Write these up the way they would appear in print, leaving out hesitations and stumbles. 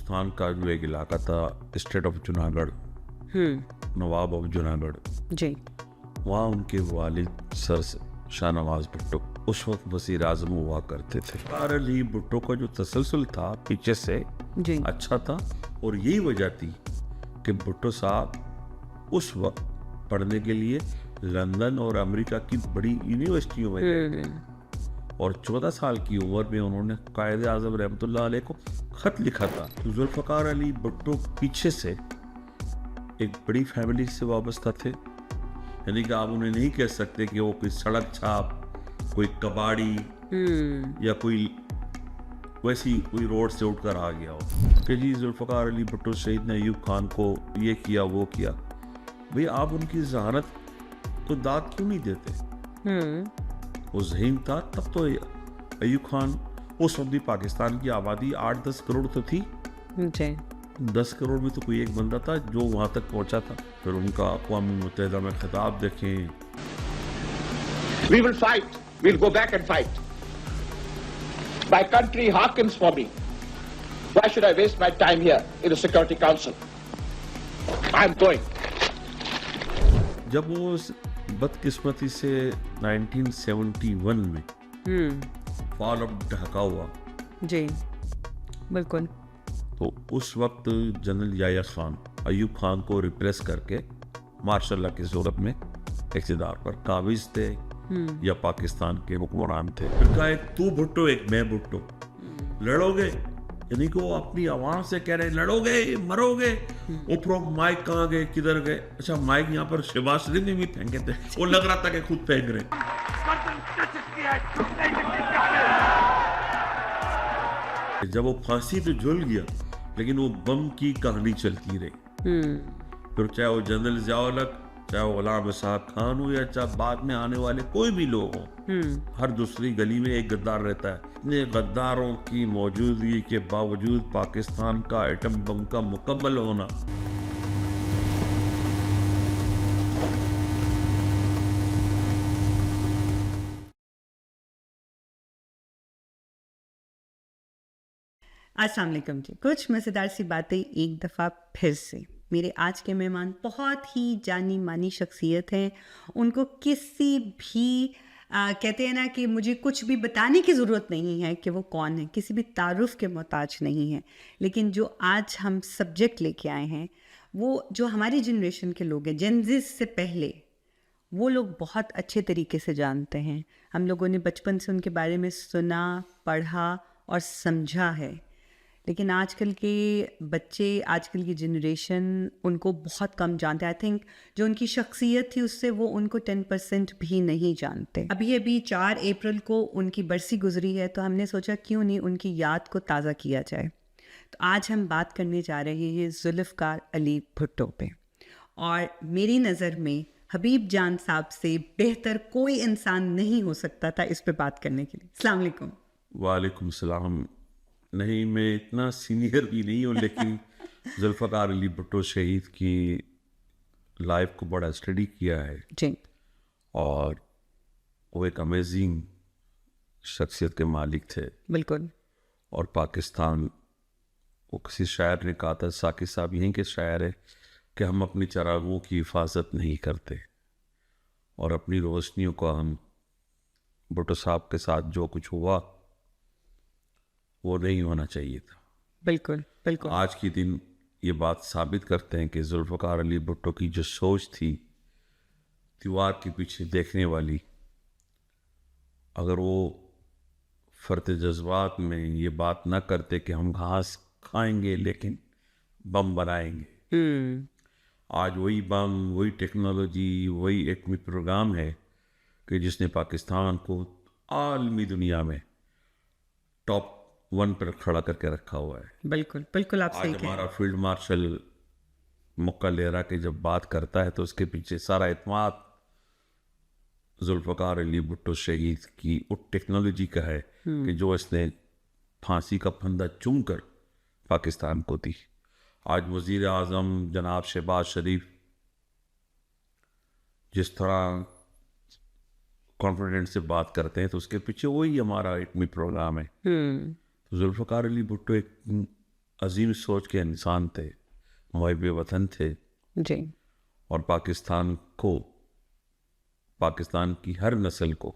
हिंदुस्तान का जो एक इलाका था, स्टेट ऑफ जूनागढ़, नवाब ऑफ जूनागढ़ जी। वहाँ उनके वालिद सर शाहनवाज भुट्टो उस वक्त वज़ीर आज़म हुआ करते थे। फ़ख़्र अली भुट्टो का जो तसलसल था पीछे से जी। अच्छा था, और यही वजह थी कि भुट्टो साहब उस वक्त पढ़ने के लिए लंदन और अमेरिका की बड़ी यूनिवर्सिटियों में गए और 14 साल की उम्र में उन्होंने कायदे आज़म रहमतुल्लाह अलैह को ख़त लिखा था। तो जुल्फ़िकार अली भुट्टो पीछे से एक बड़ी फैमिली से वाबस्ता थे, यानी कि आप उन्हें नहीं कह सकते कि वो कोई सड़क छाप, कोई कबाड़ी या कोई वैसी कोई रोड से उठकर आ गया हो कि जी जुल्फ़िकार अली भुट्टो शहीद ने अयूब खान को ये किया वो किया। भाई आप उनकी ज़हानत तो दाद क्यों नहीं देते? वो ज़हीन था तब तो अयूब खान, उस वक्त भी पाकिस्तान की आबादी 8-10 करोड़ तो थी जी। 10 करोड़ में तो कोई एक बंदा था जो वहाँ तक पहुँचा था। फिर उनका अक़वाम मुत्तहिदा में खिताब देखें, We will fight. We'll go back and fight. My country hearkens for me. Why should I waste my time here in the Security Council? I'm going. जब वो बदकिस्मती से 1971 में फॉल ऑफ ढाका हुआ, जी बिल्कुल। तो उस वक्त जनरल याह्या खान अयूब खान को रिप्रेस करके मार्शल लॉ की सूरत में इक़्तिदार पर काबिज थे या पाकिस्तान के हुक्मरान थे। फिर कहा एक तू भुट्टो एक मैं भुट्टो, लड़ोगे? यानी कि वो अपनी आवाम से कह रहे लड़ोगे मरोगे। ऊपर माइक कहाँ गए, किधर गए? अच्छा माइक यहाँ पर शहबाज शरीफ ने भी फेंके थे, वो लग रहा था कि खुद फेंक रहे। जब वो फांसी तो झूल गया, लेकिन वो बम की कहानी चलती रही। फिर चाहे वो जनरल ज़िया-उल-हक, चाहे वो गुलाम इसहाक खान हो या चाहे बाद में आने वाले कोई भी लोग हों, हर दूसरी गली में एक गद्दार रहता है। इतने गद्दारों की मौजूदगी के बावजूद पाकिस्तान का एटम बम का मुकम्मल होना, अस्सलाम वालेकुम जी। कुछ मज़ेदार सी बातें एक दफ़ा फिर से। मेरे आज के मेहमान बहुत ही जानी मानी शख्सियत हैं। उनको किसी भी कहते हैं ना कि मुझे कुछ भी बताने की ज़रूरत नहीं है कि वो कौन है, किसी भी तारुफ़ के मोहताज नहीं है। लेकिन जो आज हम सब्जेक्ट लेके आए हैं, वो जो हमारी जनरेशन के लोग हैं, जेनज़ी से पहले, वो लोग बहुत अच्छे तरीके से जानते हैं। हम लोगों ने बचपन से उनके बारे में सुना, पढ़ा और समझा है। लेकिन आजकल के बच्चे, आजकल की जनरेशन उनको बहुत कम जानते हैं। आई थिंक जो उनकी शख्सियत थी उससे वो उनको 10% भी नहीं जानते। अभी 4 अप्रैल को उनकी बरसी गुजरी है, तो हमने सोचा क्यों नहीं उनकी याद को ताज़ा किया जाए। तो आज हम बात करने जा रहे हैं जुल्फ़िकार अली भुट्टो पे, और मेरी नज़र में हबीब जान साहब से बेहतर कोई इंसान नहीं हो सकता था इस पे बात करने के लिए। अस्सलाम वालेकुम। वालेकुम सलाम। नहीं, मैं इतना सीनियर भी नहीं हूँ, लेकिन जुल्फ़िकार अली भुट्टो शहीद की लाइफ को बड़ा स्टडी किया है जी और वो एक अमेजिंग शख्सियत के मालिक थे। बिल्कुल। और पाकिस्तान, वो किसी शायर ने कहा था, साकिब साहब यहीं के शायर है, कि हम अपनी चरागों की हिफाजत नहीं करते और अपनी रोशनियों को हम, भुट्टो साहब के साथ जो कुछ हुआ वो नहीं होना चाहिए था। बिल्कुल बिल्कुल। आज के दिन ये बात साबित करते हैं कि जुल्फ़िकार अली भुट्टो की जो सोच थी दीवार के पीछे देखने वाली, अगर वो फ़र्त जज्बात में ये बात ना करते कि हम घास खाएंगे लेकिन बम बनाएंगे, आज वही बम, वही टेक्नोलॉजी, वही एटमी प्रोग्राम है कि जिसने पाकिस्तान को आलमी दुनिया में टॉप 1 पर खड़ा करके रखा हुआ है। बिल्कुल बिल्कुल, आप सही आज कह रहे हमारा हैं। फील्ड मार्शल मुक्का लेरा के जब बात करता है तो उसके पीछे सारा इत्मीनान जुल्फ़िकार अली भुट्टो शहीद की उस टेक्नोलॉजी का है कि जो इसने फांसी का फंदा चूम कर पाकिस्तान को दी। आज वज़ीर आज़म जनाब शहबाज शरीफ जिस तरह कॉन्फिडेंस से बात करते हैं, तो उसके पीछे वही हमारा एटमी प्रोग्राम है। तो जुल्फ़िकार अली भुट्टो एक अजीम सोच के इंसान थे, मुहिब वतन थे, जी। और पाकिस्तान की हर नस्ल को,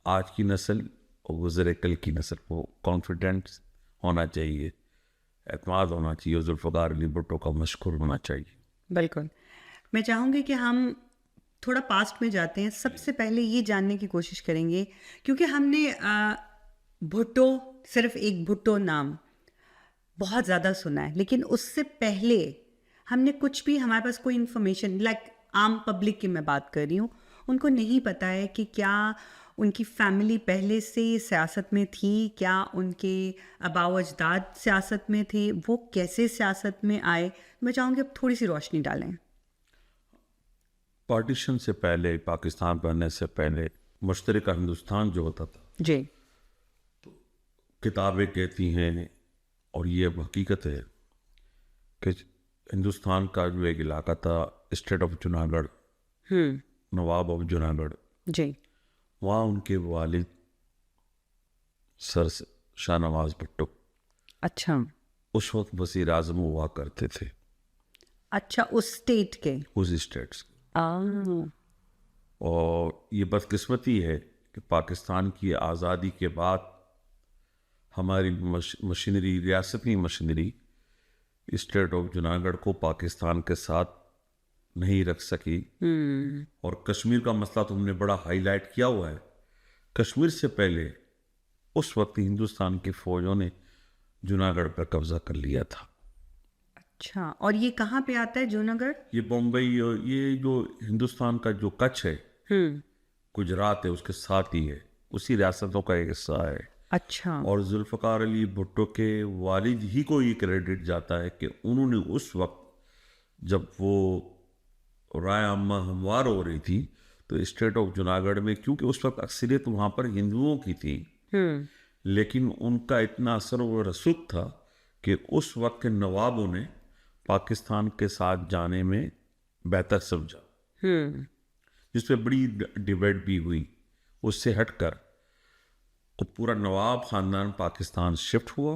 आज की नस्ल और गुज़रे कल की नस्ल को कॉन्फिडेंस होना चाहिए, एतमाद होना चाहिए, और जुल्फ़िकार अली भुट्टो का मशकूर होना चाहिए। बिल्कुल। मैं चाहूँगी कि हम थोड़ा पास्ट में जाते हैं। सबसे पहले ये जानने की कोशिश करेंगे, क्योंकि हमने भुट्टो, सिर्फ एक भुट्टो नाम बहुत ज़्यादा सुना है, लेकिन उससे पहले हमने कुछ भी, हमारे पास कोई इन्फॉर्मेशन, लाइक आम पब्लिक की मैं बात कर रही हूँ, उनको नहीं पता है कि क्या उनकी फैमिली पहले से सियासत में थी, क्या उनके आबाओ अजदाद सियासत में थे, वो कैसे सियासत में आए। मैं चाहूँगी अब थोड़ी सी रोशनी डालें। पार्टीशन से पहले, पाकिस्तान बनने से पहले मुश्तरका हिंदुस्तान जो होता था, जी। किताबें कहती हैं और ये अब हकीकत है कि हिंदुस्तान का जो एक इलाका था, स्टेट ऑफ जूनागढ़, नवाब ऑफ जूनागढ़, जी। वहाँ उनके वालिद सर शाहनवाज भुट्टो अच्छा। उस वक्त वज़ीर आज़म हुआ करते थे, अच्छा, उस स्टेट के। उस स्टेट्स के। आ, और ये बदकिस्मती है कि पाकिस्तान की आज़ादी के बाद हमारी मशीनरी, रियासती मशीनरी स्टेट ऑफ जूनागढ़ को पाकिस्तान के साथ नहीं रख सकी। और कश्मीर का मसला तो हमने बड़ा हाईलाइट किया हुआ है। कश्मीर से पहले उस वक्त हिंदुस्तान की फौजों ने जूनागढ़ पर कब्जा कर लिया था। अच्छा, और ये कहाँ पे आता है जूनागढ़? ये बम्बई और ये जो हिंदुस्तान का जो कच्छ है, गुजरात है, उसके साथ ही है, उसी रियासतों का एक हिस्सा है। अच्छा। और जुल्फ़िकार अली भुट्टो के वालिद ही को ये क्रेडिट जाता है कि उन्होंने उस वक्त जब वो राय अम्मा हमवार हो रही थी, तो स्टेट ऑफ जूनागढ़ में, क्योंकि उस वक्त अक्सरियत वहाँ पर हिंदुओं की थी, लेकिन उनका इतना असर व रसूख था कि उस वक्त के नवाबों ने पाकिस्तान के साथ जाने में बेहतर समझा, जिस पे बड़ी डिबेट भी हुई। उससे हटकर तो पूरा नवाब ख़ानदान पाकिस्तान शिफ्ट हुआ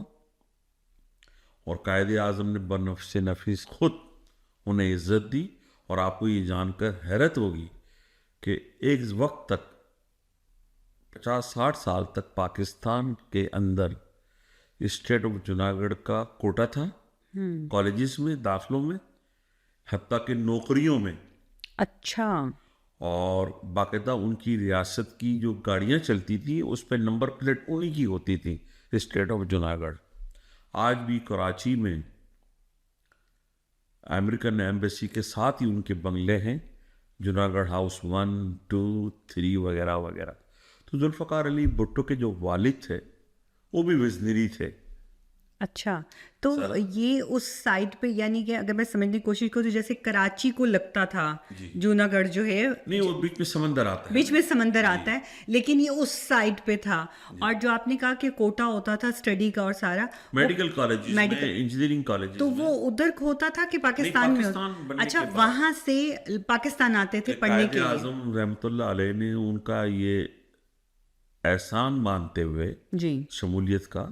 और कायदे आज़म ने बनफ़्से नफीस खुद उन्हें इज़्ज़त दी। और आपको ये जानकर हैरत होगी कि एक वक्त तक 50-60 साल तक पाकिस्तान के अंदर स्टेट ऑफ जूनागढ़ का कोटा था, कॉलेजेस में, दाखिलों में, हत्ता कि नौकरियों में। अच्छा। और बाकायदा उनकी रियासत की जो गाड़ियाँ चलती थी उस पर नंबर प्लेट उन्हीं की होती थी, स्टेट ऑफ जूनागढ़। आज भी कराची में अमेरिकन एम्बेसी के साथ ही उनके बंगले हैं, जूनागढ़ हाउस 1, 2, 3 वगैरह वगैरह। तो जुल्फ़िकार अली भुट्टो के जो वालिद थे वो भी वज़नीरी थे। अच्छा, तो ये उस साइड पे, यानी कि अगर मैं समझने की कोशिश करूँ तो जैसे कराची को लगता था जूनागढ़ जो है, नहीं, वो बीच में समंदर आता है, बीच में समंदर आता है, लेकिन ये उस साइड पे था। और जो आपने कहा कि कोटा होता था स्टडी का और सारा, मेडिकल कॉलेज में, इंजीनियरिंग कॉलेज तो वो उधर होता था कि पाकिस्तान में बनने अच्छा, के बाद वहां से पाकिस्तान आते थे पढ़ने के लिए। आज़म रहमतुल्लाह अलैह ने उनका ये एहसान मानते हुए जी। शमूलियत का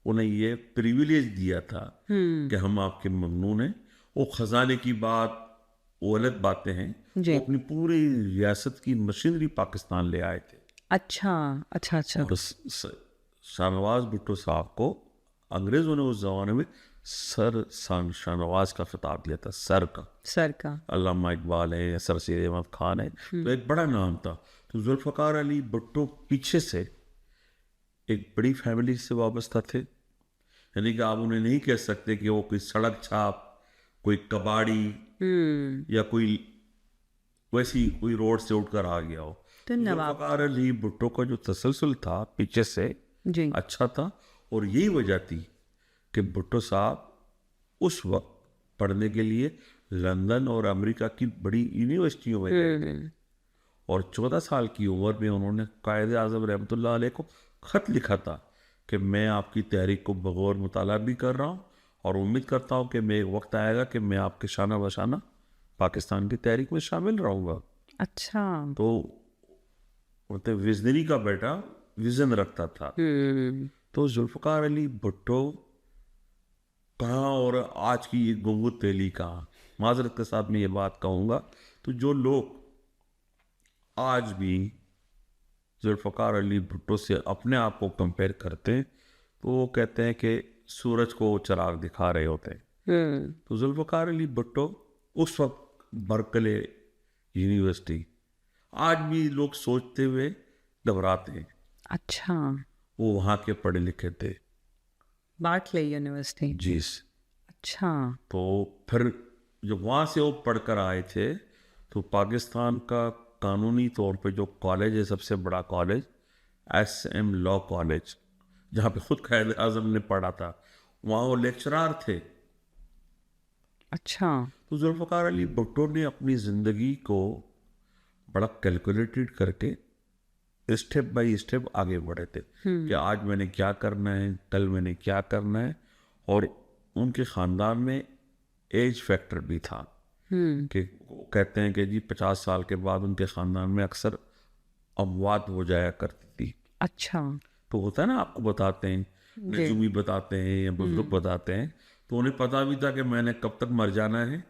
उन्हें ये प्रिविलेज दिया था कि हम आपके ममनून हैं। वो ख़जाने की बात, वो अलग बातें हैं, जी। वो अपनी पूरी रियासत की मशीनरी पाकिस्तान ले आए थे। अच्छा अच्छा अच्छा। और शाहनवाज भुट्टो साहब को अंग्रेज़ों ने उस ज़माने में सर शाहनवाज का खिताब दिया था, सर का। अल्लामा इकबाल है, सर सैयद अहमद खान है, तो एक बड़ा नाम था। तो जुल्फ़िकार अली भुट्टो पीछे से एक बड़ी फैमिली से वाबस्ता थे, यानी कि आप उन्हें नहीं कह सकते कि वो कोई सड़क छाप, कोई कबाड़ी या कोई वैसी कोई रोड से उठकर आ गया हो। तो जुल्फ़िकार अली भुट्टो का जो तसलसल था पीछे से जी। अच्छा था, और यही वजह थी कि भुट्टो साहब उस वक्त पढ़ने के लिए लंदन और अमेरिका की बड़ी यूनिवर्सिटियों में गए, और 14 साल की उम्र में उन्होंने कायदे आज़म रहमतुल्लाह अलैह को ख़त लिखा था कि मैं आपकी तहरीक को बगौर मुताला भी कर रहा हूँ और उम्मीद करता हूँ कि मैं एक वक्त आएगा कि मैं आपके शाना बशाना पाकिस्तान की तहरीक में शामिल रहूँगा। अच्छा। तो मतलब विजनरी का बेटा विज़न रखता था। तो जुल्फ़िकार अली भुट्टो और आज की ये गुंगू तेली कहाँ। माजरत के साथ मैं ये बात कहूँगा, तो जो लोग आज भी जुल्फ़कार अली भुट्टो से अपने आप को कंपेयर करते हैं, तो वो कहते हैं कि सूरज को चिराग दिखा रहे होते हैं। तो जुल्फ़कार अली भुट्टो उस वक्त बर्कले यूनिवर्सिटी, आज भी लोग सोचते हुए घबराते हैं। अच्छा, वो वहाँ के पढ़े लिखे थे। Berkeley university. जी। अच्छा। तो फिर जब वहाँ से वो पढ़कर आए थे, तो पाकिस्तान का कानूनी तौर पे जो कॉलेज है, सबसे बड़ा कॉलेज SM लॉ कॉलेज, जहाँ पे खुद खैर आजम ने पढ़ा था, वहाँ वो लेक्चरार थे। अच्छा। तो जुल्फ़कार अली भुट्टो ने अपनी ज़िंदगी को बड़ा कैलकुलेटेड करके स्टेप बाय स्टेप आगे बढ़े थे कि आज मैंने क्या करना है, कल मैंने क्या करना है। और उनके ख़ानदान में एज फैक्टर भी था कि वो कहते हैं कि जी 50 साल के बाद उनके ख़ानदान में अक्सर अमवात हो जाया करती थी। अच्छा। तो होता है ना, आपको बताते हैं, नजूमी बताते हैं या बुजुर्ग बताते हैं, तो उन्हें पता भी था कि मैंने कब तक मर जाना है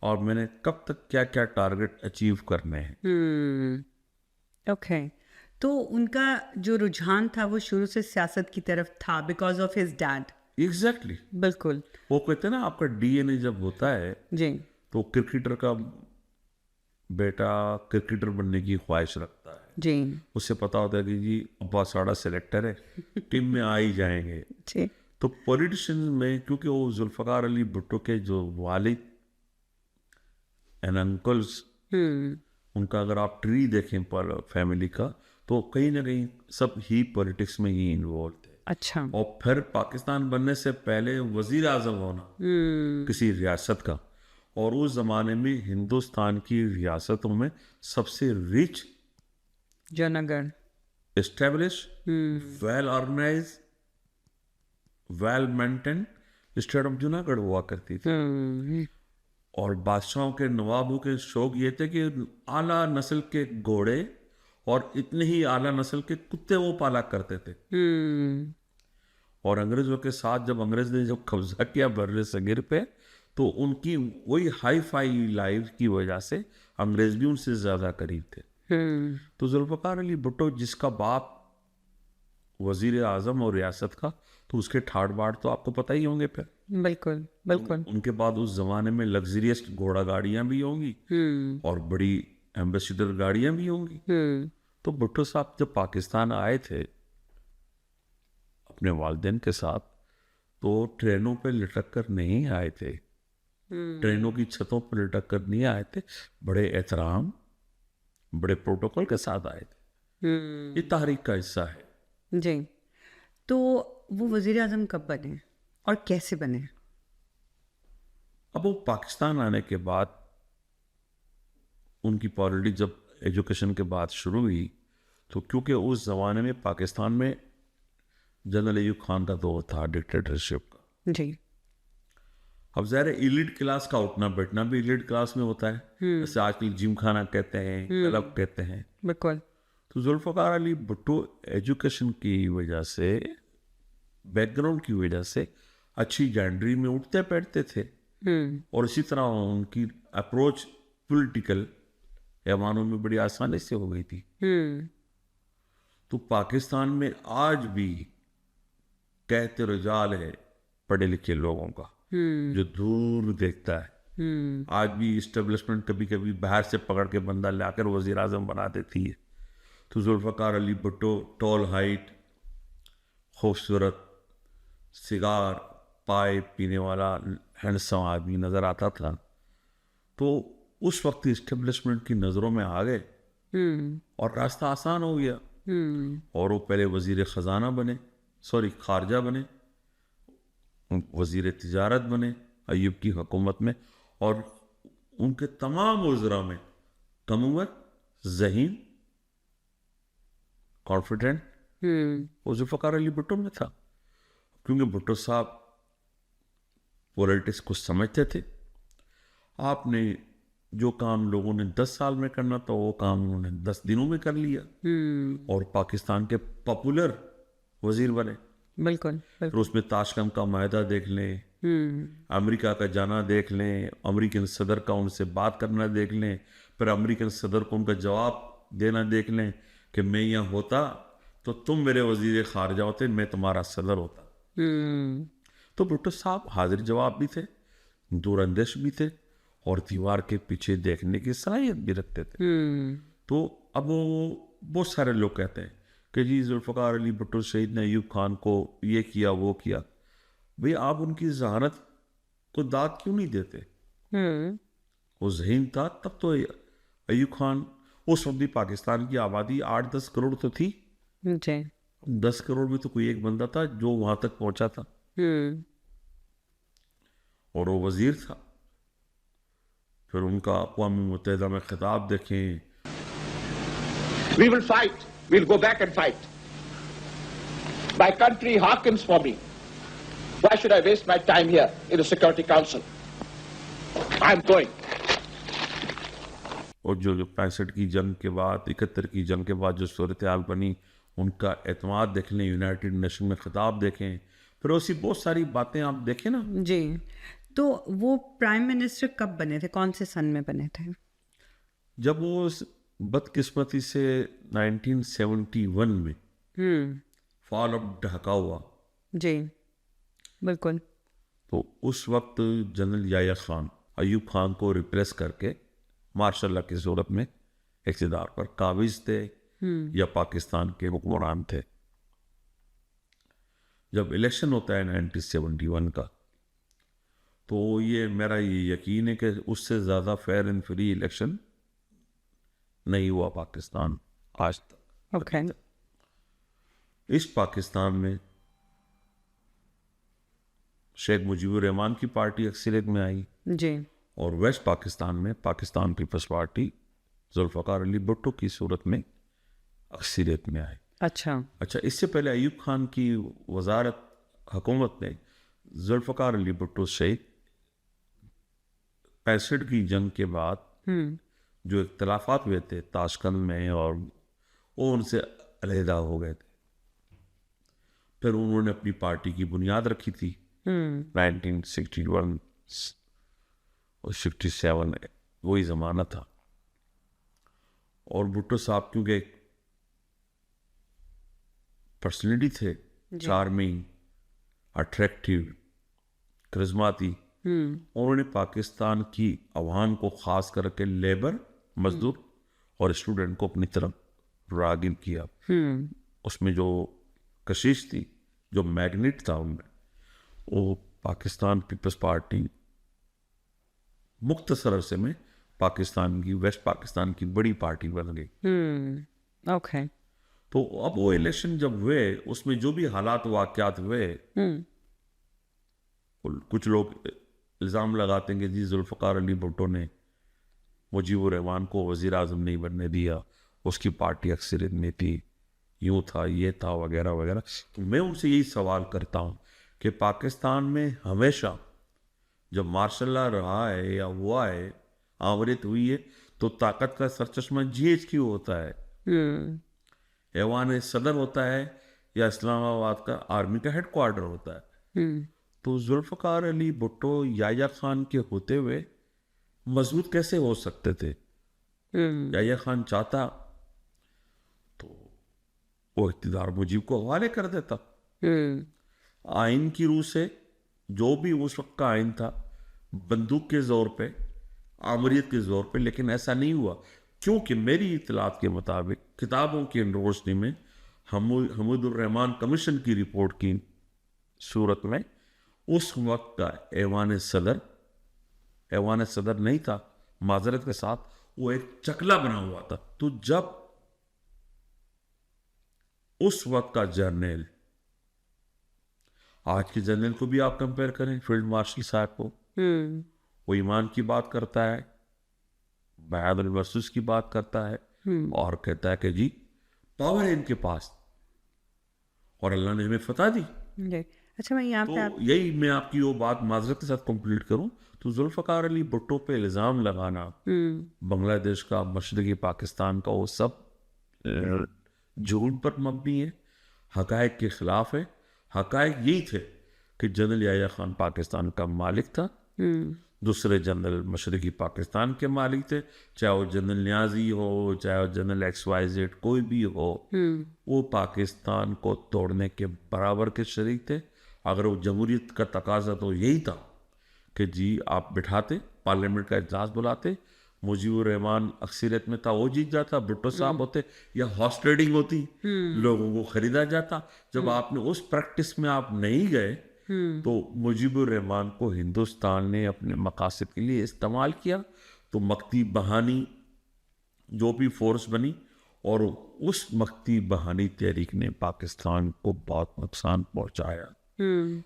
और मैंने कब तक क्या क्या टारगेट अचीव करने हैं। ओके। तो उनका जो रुझान था वो शुरू से सियासत की तरफ था because of his dad. Exactly. बिल्कुल। वो कहते हैं ना, आपका DNA जब होता है जी। तो क्रिकेटर का बेटा क्रिकेटर बनने की ख्वाहिश रखता है, जी। उससे पता होता है कि जी अब्बा साड़ा सेलेक्टर है, टीम में आ ही जाएंगे। जी। तो पॉलिटिशियन में, क्योंकि वो जुल्फ़कार अली भुट्टो के जो वालिद एंड अंकल्स, उनका अगर आप ट्री देखें पर फैमिली का, तो कहीं ना कहीं सब ही पॉलिटिक्स में ही इन्वॉल्व थे। अच्छा। और फिर पाकिस्तान बनने से पहले वजीर आजम होना किसी रियासत का, और उस जमाने में हिंदुस्तान की रियासतों में सबसे rich, Junagadh. Establish, well organise, well maintain state of Junagadh हुआ करती थी। और बादशाहों के, नवाबों के शौक ये थे कि आला नस्ल के घोड़े और इतने ही आला नस्ल के कुत्ते वो पाला करते थे। और अंग्रेजों के साथ जब अंग्रेज ने जब कब्जा किया बर्रे सगीर पे, तो उनकी वही हाई फाई लाइफ की वजह से अंग्रेज भी उनसे ज्यादा करीब थे। तो जुल्फ़कार अली भुट्टो, जिसका बाप वजीर आजम और रियासत का, तो उसके ठाड़ बाड़ तो आपको पता ही होंगे। फिर बिल्कुल बिल्कुल। उनके बाद उस जमाने में लग्जरियस घोड़ा गाड़ियां भी होंगी और बड़ी एम्बेसडर गाड़ियां भी होंगी। तो भुट्टो साहब जब पाकिस्तान आए थे अपने वालिदैन के साथ, तो ट्रेनों पे लटक कर नहीं आए थे, ट्रेनों की छतों पर लटक कर नहीं आए थे, बड़े एहतराम, बड़े प्रोटोकॉल के साथ आए थे। ये तारीख का हिस्सा है। जी। तो वो वजीर आजम कब बने और कैसे बने? अब वो पाकिस्तान आने के बाद उनकी पॉलिटिक्स जब एजुकेशन के बाद शुरू हुई, तो क्योंकि उस ज़माने में पाकिस्तान में जनरल अयूब खान का दौर था डिक्टेटरशिप का। जी। अब ज़ाहिर है इलीट क्लास का उठना बैठना भी इलीट क्लास में होता है, जैसे आजकल जिम खाना कहते हैं, क्लब कहते हैं। बिल्कुल। तो जुल्फ़कार अली भुट्टो एजुकेशन की वजह से, बैकग्राउंड की वजह से अच्छी जैंडरी में उठते बैठते थे, और इसी तरह उनकी अप्रोच पॉलिटिकल ऐवानों में बड़ी आसानी से हो गई थी। तो पाकिस्तान में आज भी कहते रुजाल है पढ़े लिखे लोगों का, जो दूर देखता है। आज भी इस्टेब्लिशमेंट कभी कभी बाहर से पकड़ के बंदा लाकर वजीर आजम बना देती है। तो जुल्फ़कार अली भुट्टो टॉल हाइट, खूबसूरत, सिगार पाइप पीने वाला हैंडसम आदमी नज़र आता था। तो उस वक्त इस्टेब्लिशमेंट की नज़रों में आ गए और रास्ता आसान हो गया। और वो पहले वजीर ख़जाना बने, खारजा बने, वजीर तिजारत बने अयूब की हुकूमत में, और उनके तमाम वज़रा में कम उम्र, ज़हीन, कॉन्फिडेंट वो जुल्फ़कार अली भुट्टो में था। क्योंकि भुट्टो साहब पॉलिटिक्स को समझते थे। आपने जो काम लोगों ने 10 साल में करना था, वो काम उन्होंने 10 दिनों में कर लिया, और पाकिस्तान के पॉपुलर वजीर बने। बिल्कुल फिर बिल्कुल। उसमें ताशकंद का मायदा देख लें, अमेरिका का जाना देख लें, अमेरिकन सदर का उनसे बात करना देख लें, फिर अमेरिकन सदर को उनका जवाब देना देख लें कि मैं यहाँ होता तो तुम मेरे वजीर खारजा होते, मैं तुम्हारा सदर होता। तो भुट्टो साहब हाजिर जवाब भी थे, दूरंदेश भी थे, और दीवार के पीछे देखने की सलाहियत भी रखते थे। तो अब वो बहुत सारे लोग कहते हैं कि जी जुल्फ़िकार अली भुट्टो शहीद ने अयूब खान को ये किया वो किया। भाई आप उनकी जहानत को दाद क्यों नहीं देते? वो ज़हीन था तब तो। अयूब खान उस वक्त भी पाकिस्तान की आबादी 8-10 करोड़ तो थी। जी। 10 करोड़ में तो कोई एक बंदा था जो वहां तक पहुंचा था, और वो वजीर था। फिर उनका अक़वाम मुत्तहिदा में खिताब देखें, We will fight. We'll go back and fight. My country hearkens for me. Why should I waste my time here in the Security Council? I'm going. और जो 65 की जंग के बाद, 71 की जंग के बाद जो सूरत हाल बनी, उनका एतमाद देख लें, यूनाइटेड नेशन में खिताब देखें, फिर ऐसी बहुत सारी बातें आप देखें ना। जी। तो वो प्राइम मिनिस्टर कब बने थे, कौन से सन में बने थे? जब वो बदकिस्मती से 1971 में फॉल ऑफ ढाका हुआ, जी बिल्कुल। तो उस वक्त जनरल याह्या खान अयूब खान को रिप्लेस करके मार्शल लॉ की सूरत में इक़्तिदार पर काबिज थे, या पाकिस्तान के हुक्मरान थे। जब इलेक्शन होता है 1971 का, तो ये मेरा ये यकीन है कि उससे ज़्यादा फेयर एंड फ्री इलेक्शन नहीं हुआ पाकिस्तान आज तक। ओके। इस पाकिस्तान में शेख मुजीबुर रहमान की पार्टी अक्सरियत में आई, जी। और वेस्ट पाकिस्तान में पाकिस्तान पीपल्स पार्टी जुल्फ़िकार अली भुट्टो की सूरत में अक्सरियत में आई। अच्छा, इससे पहले अयूब खान की वजारत हुकूमत ने जुल्फ़िकार अली भुट्टो से 65 की जंग के बाद जो इख्तलाफात हुए थे ताशकंद में, और वो उनसे अलहदा हो गए थे। फिर उन्होंने अपनी पार्टी की बुनियाद रखी थी 1961 और 67, वही ज़माना था। और भुट्टो साहब क्योंकि एक पर्सनैलिटी थे, चार्मिंग, अट्रैक्टिव, करिश्माती, उन्होंने पाकिस्तान की अवाम को ख़ास करके लेबर, मजदूर और स्टूडेंट को अपनी तरफ रागिब किया। उसमें जो कशिश थी, जो मैग्नेट था उनमें, वो पाकिस्तान पीपल्स पार्टी मुख्तसर अरसे में पाकिस्तान की, वेस्ट पाकिस्तान की बड़ी पार्टी बन गई। ओके। तो अब वो इलेक्शन जब हुए, उसमें जो भी हालात वाक़यात हुए, कुछ लोग इल्ज़ाम लगाते हैं कि जी जुल्फ़िकार अली भुट्टो ने मुजीबुर रहमान को वज़ीर आज़म नहीं बनने दिया, उसकी पार्टी अक्सरियत में थी, यूँ था, ये था, वगैरह वगैरह। तो मैं उनसे यही सवाल करता हूँ कि पाकिस्तान में हमेशा जब मार्शल लॉ रहा है या हुआ है, आमरीत हुई है, तो ताकत का सरचश्मा GHQ होता है, ऐवान सदर होता है, या इस्लामाबाद का आर्मी का हेडक्वार्टर होता है। तो जुल्फ़िकार अली भुट्टो याह्या खान के होते हुए मजबूत कैसे हो सकते थे? याह्या खान चाहता तो वो इक़्तिदार मुजीब को हवाले कर देता। आइन की रूह से जो भी उस वक्त का आइन था, बंदूक के ज़ोर पे, आमरीत के ज़ोर पे, लेकिन ऐसा नहीं हुआ, क्योंकि मेरी इतलात के मुताबिक किताबों की रोशनी में हमीदुर रहमान कमीशन की रिपोर्ट की सूरत में उस वक्त का ऐवान सदर नहीं था, माजरत के साथ, वो एक चकला बना हुआ था। तो जब उस वक्त का जर्नल, आज के जर्नल को भी आप कंपेयर करें फील्ड मार्शल साहब को, वो ईमान की बात करता है, बयादुल वर्सेस की बात करता है, और कहता है कि जी पावर है इनके पास और अल्लाह ने हमें फतह दी। अच्छा, मैं यहाँ पे यही मैं आपकी वो बात माजरत के साथ कंप्लीट करूं, तो जुल्फ़िकार अली भुट्टो पे इल्ज़ाम लगाना बांग्लादेश का, मशरक़ी पाकिस्तान का, वो सब झूठ पर मबनी है, हक़ाइक़ के ख़िलाफ़ है। हकायक यही थे कि जनरल याह्या खान पाकिस्तान का मालिक था, दूसरे जनरल मशरकी पाकिस्तान के मालिक थे, चाहे वो जनरल न्याजी हो, चाहे वो जनरल XYZ कोई भी हो, वो पाकिस्तान को तोड़ने के बराबर के शरीक थे। अगर वो जमहूरियत का तकाजा तो यही था कि जी आप बिठाते, पार्लियामेंट का इजलास बुलाते, मुजीबुर रहमान अक्सरियत में था, वो जीत जाता, भुट्टो साहब होते, या हॉर्स ट्रेडिंग होती, लोगों को खरीदा जाता। जब आपने उस प्रैक्टिस में आप नहीं गए तो मुजीबुर रहमान को हिंदुस्तान ने अपने मकासद के लिए इस्तेमाल किया। तो मक्ती बहानी जो भी फोर्स बनी, और उस मक्ती बहानी तहरीक ने पाकिस्तान को बहुत नुकसान पहुंचाया।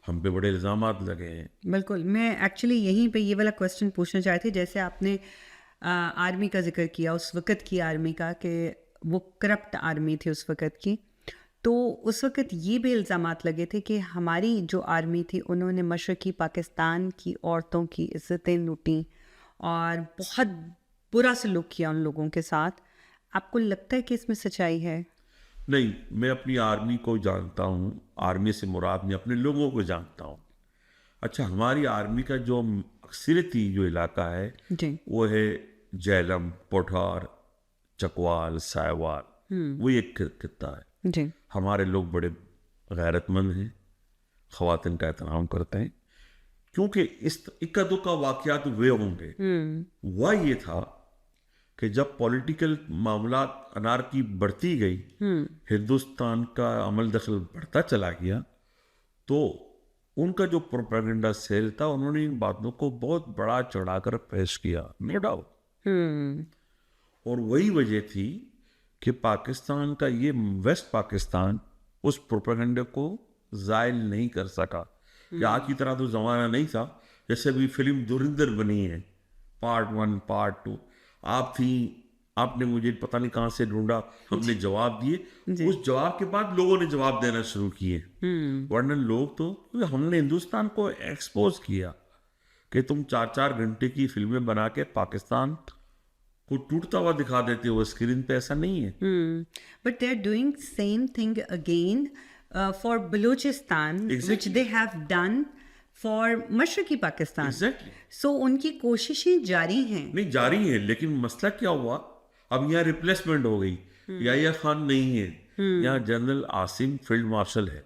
हम पे बड़े इल्ज़ामात लगे हैं। बिल्कुल, मैं एक्चुअली यहीं पे ये वाला क्वेश्चन पूछना चाहती थी। जैसे आपने आर्मी का जिक्र किया, उस वक़्त की आर्मी का, कि वो करप्ट आर्मी थी उस वक़्त की, तो उस वक़्त ये भी इल्ज़ामात लगे थे कि हमारी जो आर्मी थी उन्होंने मशरक़ी पाकिस्तान की औरतों की इज़्ज़तें लूटीं और बहुत बुरा सलूक किया उन लोगों के साथ। आपको लगता है कि इसमें सच्चाई है? नहीं, मैं अपनी आर्मी को जानता हूँ, आर्मी से मुराद मैं अपने लोगों को जानता हूँ। अच्छा, हमारी आर्मी का जो अक्सरियती जो इलाका है जी। वो है झेलम, पोठार, चकवाल, साहिवाल, वो एक खित्ता है। जी। हमारे लोग बड़े गैरतमंद हैं, ख़वातीन का एहतराम करते हैं, क्योंकि इस इक्का दुक्का वाक़यात वे होंगे। वह ये था कि जब पॉलिटिकल मामलात अनारकी बढ़ती गई, हिंदुस्तान का अमल दखल बढ़ता चला गया, तो उनका जो प्रोपेगेंडा सेल था, उन्होंने इन बातों को बहुत बड़ा चढ़ाकर पेश किया, नो डाउट। और वही वजह थी कि पाकिस्तान का ये वेस्ट पाकिस्तान उस प्रोपेगेंडे को जायल नहीं कर सका। कि आज की तरह तो ज़माना नहीं था, जैसे अभी फिल्म धुरंधर बनी है, पार्ट 1 पार्ट 2, आप थी, आपने मुझे पता नहीं कहाँ से ढूंढा, हमने जवाब दिए, उस जवाब के बाद लोगों ने जवाब देना शुरू किए। वरना लोग तो, हमने हिंदुस्तान को एक्सपोज किया कि तुम 4-4 घंटे की फिल्में बना के पाकिस्तान को टूटता हुआ दिखा देते हो स्क्रीन पे, ऐसा नहीं है। But they're doing same thing again for Balochistan, which Exactly. they have done for मशरकी Pakistan. Exactly. So उनकी कोशिशें जारी हैं। नहीं, जारी है, लेकिन मसला क्या हुआ, अब यहाँ रिप्लेसमेंट हो गई, याह्या खान नहीं है, यहाँ जनरल आसिम फील्ड मार्शल है।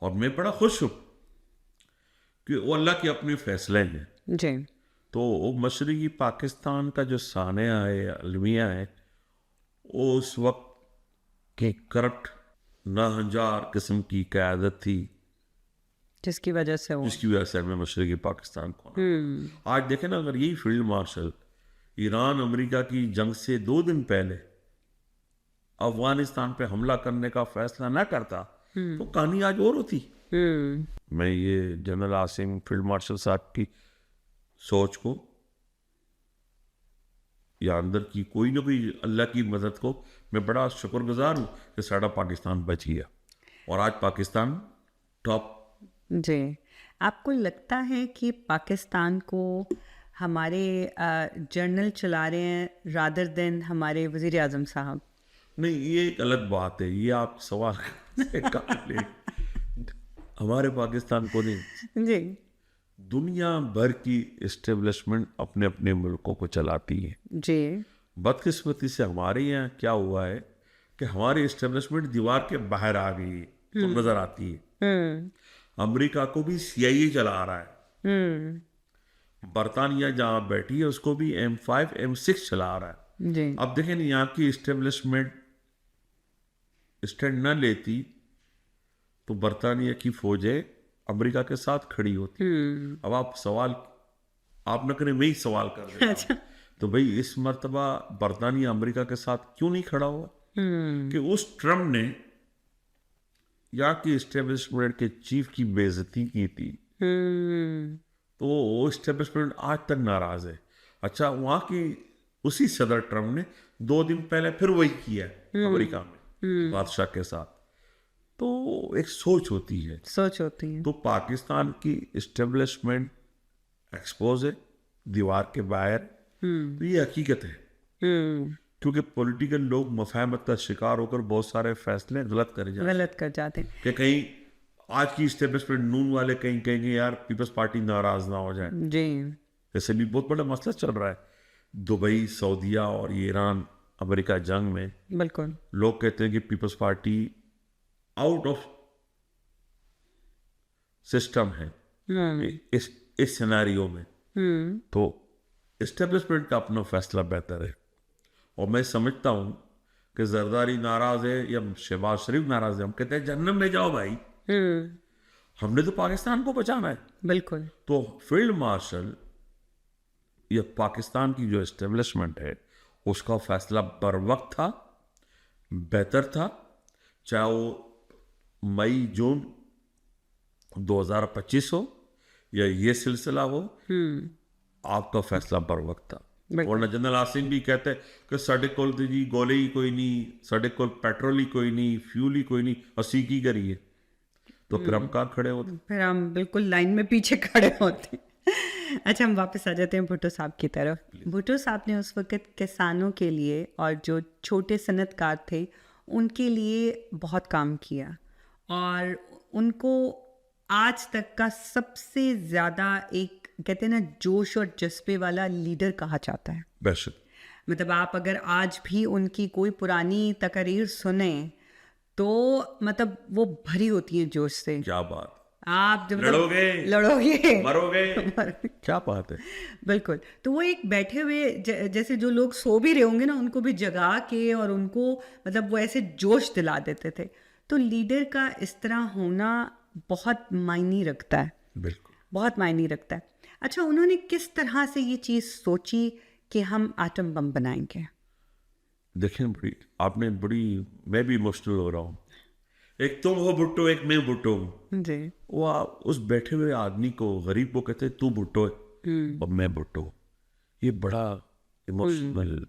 और मैं बड़ा खुश हूँ कि वो अल्लाह के अपने फैसले हैं। जी। तो वो मशरकी पाकिस्तान का जो सानिया है, अलमिया है, वो उस वक्त के करप्ट नाहंजार किस्म की क़यादत थी, जिसकी वजह से वो जिसकी वजह से हमें मशरकी पाकिस्तान को आज देखें ना, अगर यही फील्ड मार्शल ईरान अमेरिका की जंग से 2 दिन पहले अफगानिस्तान पे हमला करने का फैसला ना करता तो कहानी आज और होती। मैं ये जनरल आसिम फील्ड मार्शल साहब की सोच को, या अंदर की कोई ना कोई अल्लाह की मदद को मैं बड़ा शुक्रगुजार हूँ कि साड़ा पाकिस्तान बच गया और आज पाकिस्तान टॉप। जी। आपको लगता है कि पाकिस्तान को हमारे जनरल चला रहे हैं रादर देन हमारे वज़ीर आज़म साहब? नहीं, ये एक अलग बात है, ये आप सवाल से काट हमारे पाकिस्तान को नहीं, जी। दुनिया भर की इस्टेब्लिशमेंट अपने अपने मुल्कों को चलाती है। जी। बदकिस्मती से हमारे यहाँ क्या हुआ है कि हमारी इस्टेब्लिशमेंट दीवार के बाहर आ गई है, तो नजर आती है। अमेरिका को भी CIA चला रहा है, बरतानिया जहाँ बैठी है उसको भी M5 M6 चला रहा है। जी। अब देखें ना, यहाँ की इस्टेब्लिशमेंट स्टैंड न लेती तो बरतानिया की फौजें अमेरिका के साथ खड़ी होती। अब आप सवाल आप न करें, मैं ही सवाल कर रहा हूं। तो भाई इस मर्तबा बरतानिया अमेरिका के साथ क्यों नहीं खड़ा हुआ? कि उस ट्रम्प ने यहाँ की इस्टेब्लिशमेंट के चीफ की बेइज्जती की थी, तो वो इस्टेब्लिशमेंट आज तक नाराज है। अच्छा, वहाँ की उसी सदर ट्रम्प ने 2 दिन पहले फिर वही किया अमेरिका में बादशाह के साथ। तो एक सोच होती है, सोच होती है। तो पाकिस्तान की इस्टेब्लिशमेंट एक्सपोज है दीवार के बाहर, तो ये हकीकत है। क्योंकि पॉलिटिकल लोग मफाहमत का शिकार होकर बहुत सारे फैसले गलत कर गलत कर जाते हैं। कि कहीं आज की इस्टेब्लिशमेंट नून वाले कहीं कहेंगे यार पीपल्स पार्टी नाराज ना हो जाए, जी जैसे भी बहुत बड़ा मसला चल रहा है दुबई, सऊदीया और ये ईरान अमेरिका जंग में। बिल्कुल। लोग कहते हैं कि People's party out of system है इस सिनेरियो में। तो इस्टेब्लिशमेंट का अपना फैसला बेहतर है। और मैं समझता हूं कि जरदारी नाराज है या शहबाज शरीफ नाराज है, हम कहते हैं जहन्नम में जाओ भाई, हमने तो पाकिस्तान को बचाना है। बिल्कुल। तो फील्ड मार्शल या पाकिस्तान की जो एस्टेब्लिशमेंट है उसका फैसला बर वक्त था, बेहतर था, चाहे वो मई जून 2025 हो या ये सिलसिला हो, आपका फैसला बर वक्त था। वरना जनरल आसिम भी कहते हैं कि साढ़े कोल तो जी गोले ही कोई नहीं, साढ़े कोल पेट्रोल ही कोई नहीं, फ्यूल ही कोई नहीं, असी की करिए। तो फिर हम कहाँ खड़े होते? फिर हम बिल्कुल लाइन में पीछे खड़े होते हैं। अच्छा, हम वापस आ जाते हैं भुट्टो साहब की तरफ। भुट्टो साहब ने उस वक्त किसानों के लिए और जो छोटे सनतकार थे उनके लिए बहुत काम किया, और उनको आज तक का सबसे ज़्यादा एक कहते हैं ना जोश और जज्बे वाला लीडर कहा जाता है। बेशक। मतलब आप अगर आज भी उनकी कोई पुरानी तकरीर सुने तो मतलब वो भरी होती हैं जोश से। क्या बात, आप जब लड़ोगे मरोगे, क्या बात है। बिल्कुल। तो वो एक बैठे हुए जैसे जो लोग सो भी रहे होंगे ना उनको भी जगा के और उनको मतलब वो ऐसे जोश दिला देते थे। तो लीडर का इस तरह होना बहुत मायने रखता है, बिल्कुल बहुत मायने रखता है। अच्छा, उन्होंने किस तरह से ये चीज़ सोची कि हम एटम बम बनाएंगे? देखें मैं भी इमोशनल हो रहा हूँ। एक तुम हो भुट्टो, एक मैं भुट्टो हूँ जी। वो उस बैठे हुए आदमी को, गरीब को कहते तू भुट्टो है और मैं भुट्टो। ये बड़ा इमोशनल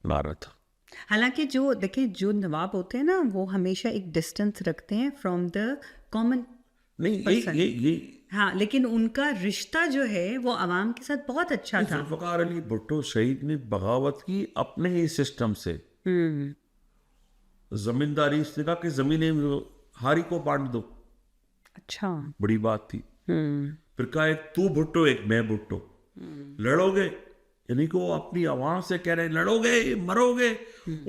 नारा था। हालांकि जो देखिए जो नवाब होते हैं ना वो हमेशा एक डिस्टेंस रखते हैं फ्रॉम द कॉमन नहीं, ये हाँ, लेकिन उनका रिश्ता जो है वो आवाम के साथ बहुत अच्छा था। जुल्फ़िकार अली भुट्टो शहीद ने बगावत की अपने ही सिस्टम से। जमींदारी, इसने कहा कि जमीनें हारी को बांट दो। अच्छा। बड़ी बात थी। फिर कहा एक तू भुट्टो एक मैं भुट्टो, लड़ोगे, यानी कि वो अपनी आवाम से कह रहे हैं लड़ोगे मरोगे।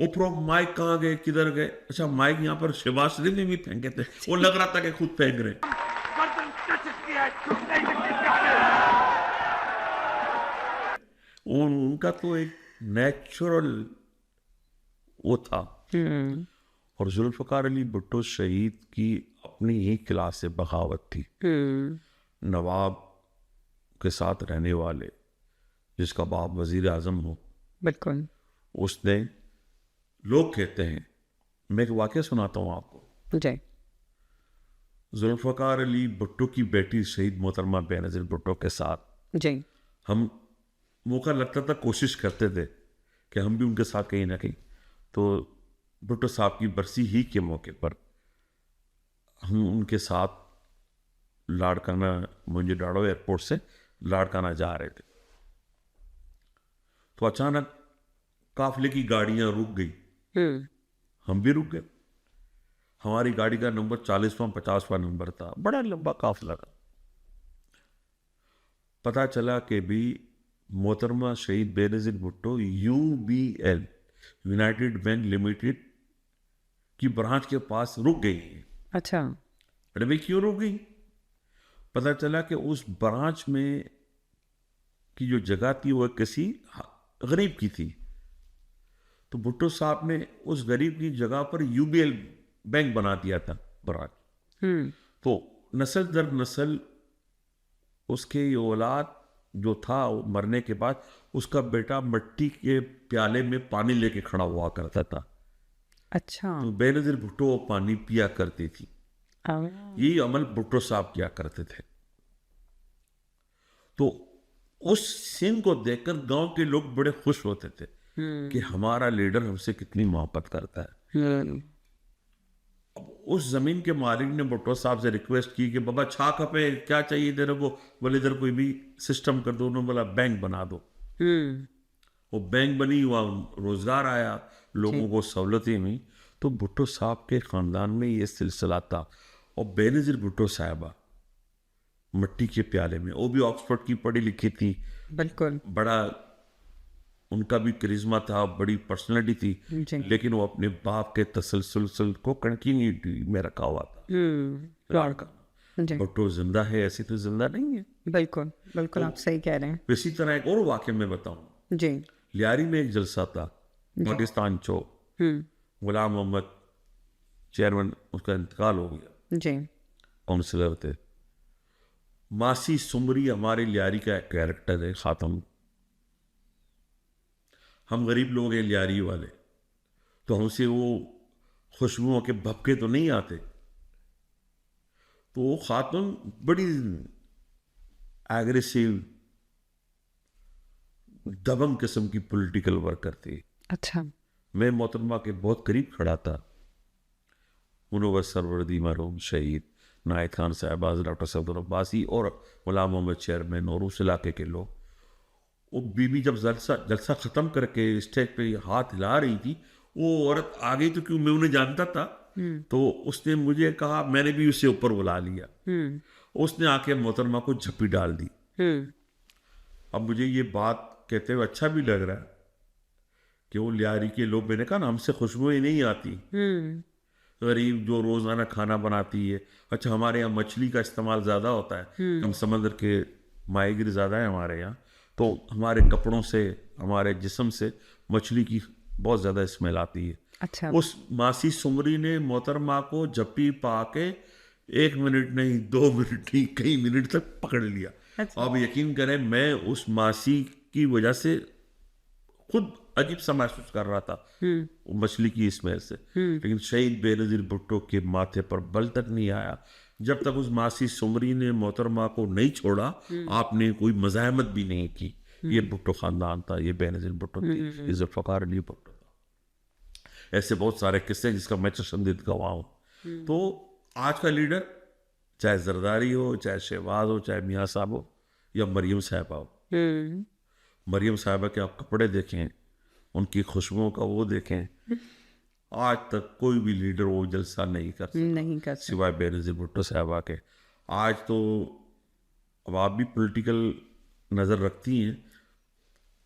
ऊपर माइक कहाँ गए, किधर गए? अच्छा, माइक यहाँ पर शहबाज शरीफ ने भी फेंके थे, वो लग रहा था कि खुद फेंक रहे। उनका तो एक नेचुरल वो था। और जुल्फ़िकार अली भुट्टो शहीद की अपनी ही क्लास से बगावत थी। नवाब के साथ रहने वाले, जिसका बाप वजीर आजम हो, बिल्कुल, उसने, लोग कहते हैं, मैं एक वाक़या सुनाता हूँ आपको। जी। जुल्फ़िकार अली भुट्टो की बेटी शहीद मोहतरमा बेनज़ीर भुट्टो के साथ जी। हम मौका लगता था कोशिश करते थे कि हम भी उनके साथ कहीं ना कहीं। तो भुट्टो साहब की बरसी ही के मौके पर हम उनके साथ लाड़काना, मोइनजोदड़ो एयरपोर्ट से लाड़काना जा रहे थे। तो अचानक काफिले की गाड़ियां रुक गई, हम भी रुक गए। हमारी गाड़ी का नंबर 40वां 50वां नंबर था, बड़ा लंबा काफिला था। पता चला कि भी मोहतरमा शहीद Benazir Bhutto UBL, United bank limited की ब्रांच के पास रुक गई है। अच्छा। अरे भाई क्यों रुक गई? पता चला कि उस ब्रांच में की जो जगह थी वो किसी गरीब की थी। तो भुट्टो साहब ने उस गरीब की जगह पर UBL बैंक बना दिया था ब्रांच। तो नस्ल दर नस्ल उसके औलाद जो था, मरने के बाद उसका बेटा मिट्टी के प्याले में पानी लेके खड़ा हुआ करता था। अच्छा। तो बेनज़ीर भुट्टो वो पानी पिया करती थी। यही अमल भुट्टो साहब किया करते थे। तो उस सीन को देखकर गांव के लोग बड़े खुश होते थे कि हमारा लीडर हमसे कितनी मोहब्बत करता है। उस जमीन के मालिक ने भुट्टो साहब से रिक्वेस्ट की कि बाबा छा खपे, क्या चाहिए तेरे को? बोले इधर कोई भी सिस्टम कर दो। उन्होंने बोला बैंक बना दो। वो बैंक बनी, वहाँ रोजगार आया, लोगों को सहूलतें हुई। तो भुट्टो साहब के खानदान में ये सिलसिला था। और बेनजीर भुट्टो साहबा मिट्टी के प्याले में, वो भी ऑक्सफोर्ड की पढ़ी लिखी थी, बिल्कुल बड़ा उनका भी करिश्मा था, बड़ी पर्सनैलिटी थी, जी। लेकिन वो अपने बाप के तसलसल को कंटिन्यूटी में रखा हुआ था। लड़का जी भुट्टो जिंदा है, ऐसे तो जिंदा नहीं है। बिल्कुल बिल्कुल आप सही कह रहे हैं। इसी तरह एक और वाक्य में बताऊं, जी लियारी में एक जलसा था, पाकिस्तान चौक, गुलाम मोहम्मद चेयरमैन, उसका इंतकाल हो गया, जी काउंसलर थे। मासी सुमरी हमारे लियारी का एक कैरेक्टर है, खातम। हम गरीब लोग हैं लियारी वाले, तो हमसे वो खुशबुओं के भपके तो नहीं आते, तो वो खातून बड़ी एग्रेसिव दबंग किस्म की पॉलिटिकल वर्कर थी। अच्छा मैं मोहतरमा के बहुत करीब खड़ा था। मुनव्वर सरवर्दी मरहूम शहीद, नायद खान साहबाज, डॉक्टर सफदर अब्बासी और गुलाम मोहम्मद चेयरमैन और उस इलाके के लोग, वो बीबी जब जलसा ख़त्म करके स्टेज पे हाथ हिला रही थी, वो औरत आ गई, तो क्यों मैं उन्हें जानता था, तो उसने मुझे कहा, मैंने भी उसे ऊपर बुला लिया। उसने आके मोहतरमा को झप्पी डाल दी। अब मुझे ये बात कहते हुए अच्छा भी लग रहा है कि वो लियारी के लोग, मैंने कहा ना, हमसे खुशबुएं नहीं आती, गरीब जो रोजाना खाना बनाती है। अच्छा, हमारे यहाँ मछली का इस्तेमाल ज़्यादा होता है, हम समंदर के माहीगिर ज़्यादा है हमारे यहाँ, तो हमारे कपड़ों से, हमारे जिस्म से मछली की बहुत ज़्यादा स्मेल आती है। अच्छा उस मासी सुमरी ने मोहतरमा को जप्पी पा के 1 मिनट नहीं, 2 मिनट नहीं, कई मिनट तक पकड़ लिया। अच्छा। अब यकीन करें, मैं उस मासी की वजह से खुद अजीब सा महसूस कर रहा था वो मछली की स्मेल से, लेकिन शहीद बेनजीर भुट्टो के माथे पर बल तक नहीं आया जब तक उस मासी सुमरी ने मोहतरमा को नहीं छोड़ा। आपने कोई मज़ाहमत भी नहीं की। ये भुट्टो खानदान था, ये बेनजीर भुट्टो थी, ये जुल्फ़िकार अली भुट्टो था। ऐसे बहुत सारे किस्से जिसका मैं चशमदीद गवाह हूँ। तो आज का लीडर, चाहे जरदारी हो, चाहे शहबाज हो, चाहे मियाँ साहब हो, या मरियम साहबा हो। मरियम साहबा के आप कपड़े देखें, उनकी खुशबुओं का वो देखें, आज तक कोई भी लीडर वो जलसा नहीं कर सकता सिवाय बेनजीर भुट्टो साहबा के। आज तो अब आप भी पॉलिटिकल नज़र रखती हैं,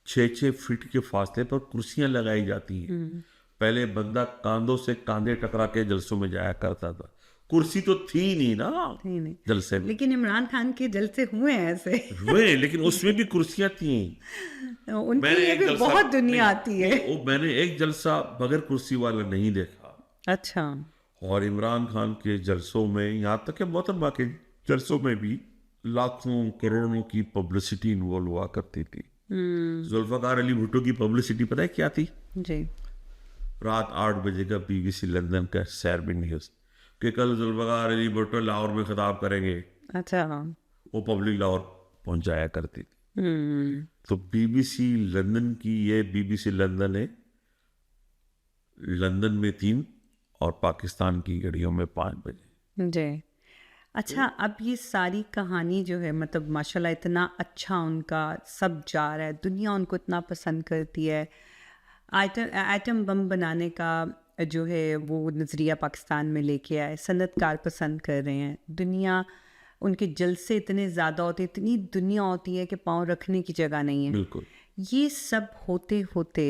6-6 फीट के फासले पर कुर्सियां लगाई जाती हैं। पहले बंदा कांधों से कांधे टकरा के जलसों में जाया करता था, कुर्सी तो थी नहीं ना जलसे में। लेकिन इमरान खान के जलसे हुए हैं ऐसे हुए, लेकिन उसमें भी कुर्सियां थी। उनकी ये भी बहुत दुनिया आती है। मैंने एक जलसा बगैर कुर्सी वाला नहीं देखा। अच्छा। और इमरान खान के जलसों में, यहाँ तक कि मोहतरमा के जलसों में भी लाखों करोड़ों की पब्लिसिटी इन्वॉल्व हुआ करती थी। जुल्फ़िकार अली भुट्टो की पब्लिसिटी पता है क्या थी? जी। रात 8 बजे का BBC लंदन का सैरबिन न्यूज़ कि कल जुल्फ़िकार अली भुट्टो लाहौर में खिताब करेंगे। अच्छा। वो पब्लिक लाहौर पहुंचाया करती थी। तो BBC लंदन की, ये BBC लंदन है, लंदन में 3 और पाकिस्तान की घड़ियों में 5 बजे। जी। अच्छा, अब ये सारी कहानी जो है, मतलब माशाल्लाह इतना अच्छा उनका सब जा रहा है, दुनिया उनको इतना पसंद करती है। एटम बम बनाने का जो है वो नज़रिया पाकिस्तान में लेके आए, सनतकार पसंद कर रहे हैं, दुनिया उनके जलसे इतने ज़्यादा होते, इतनी दुनिया होती है कि पाँव रखने की जगह नहीं है। बिल्कुल। ये सब होते होते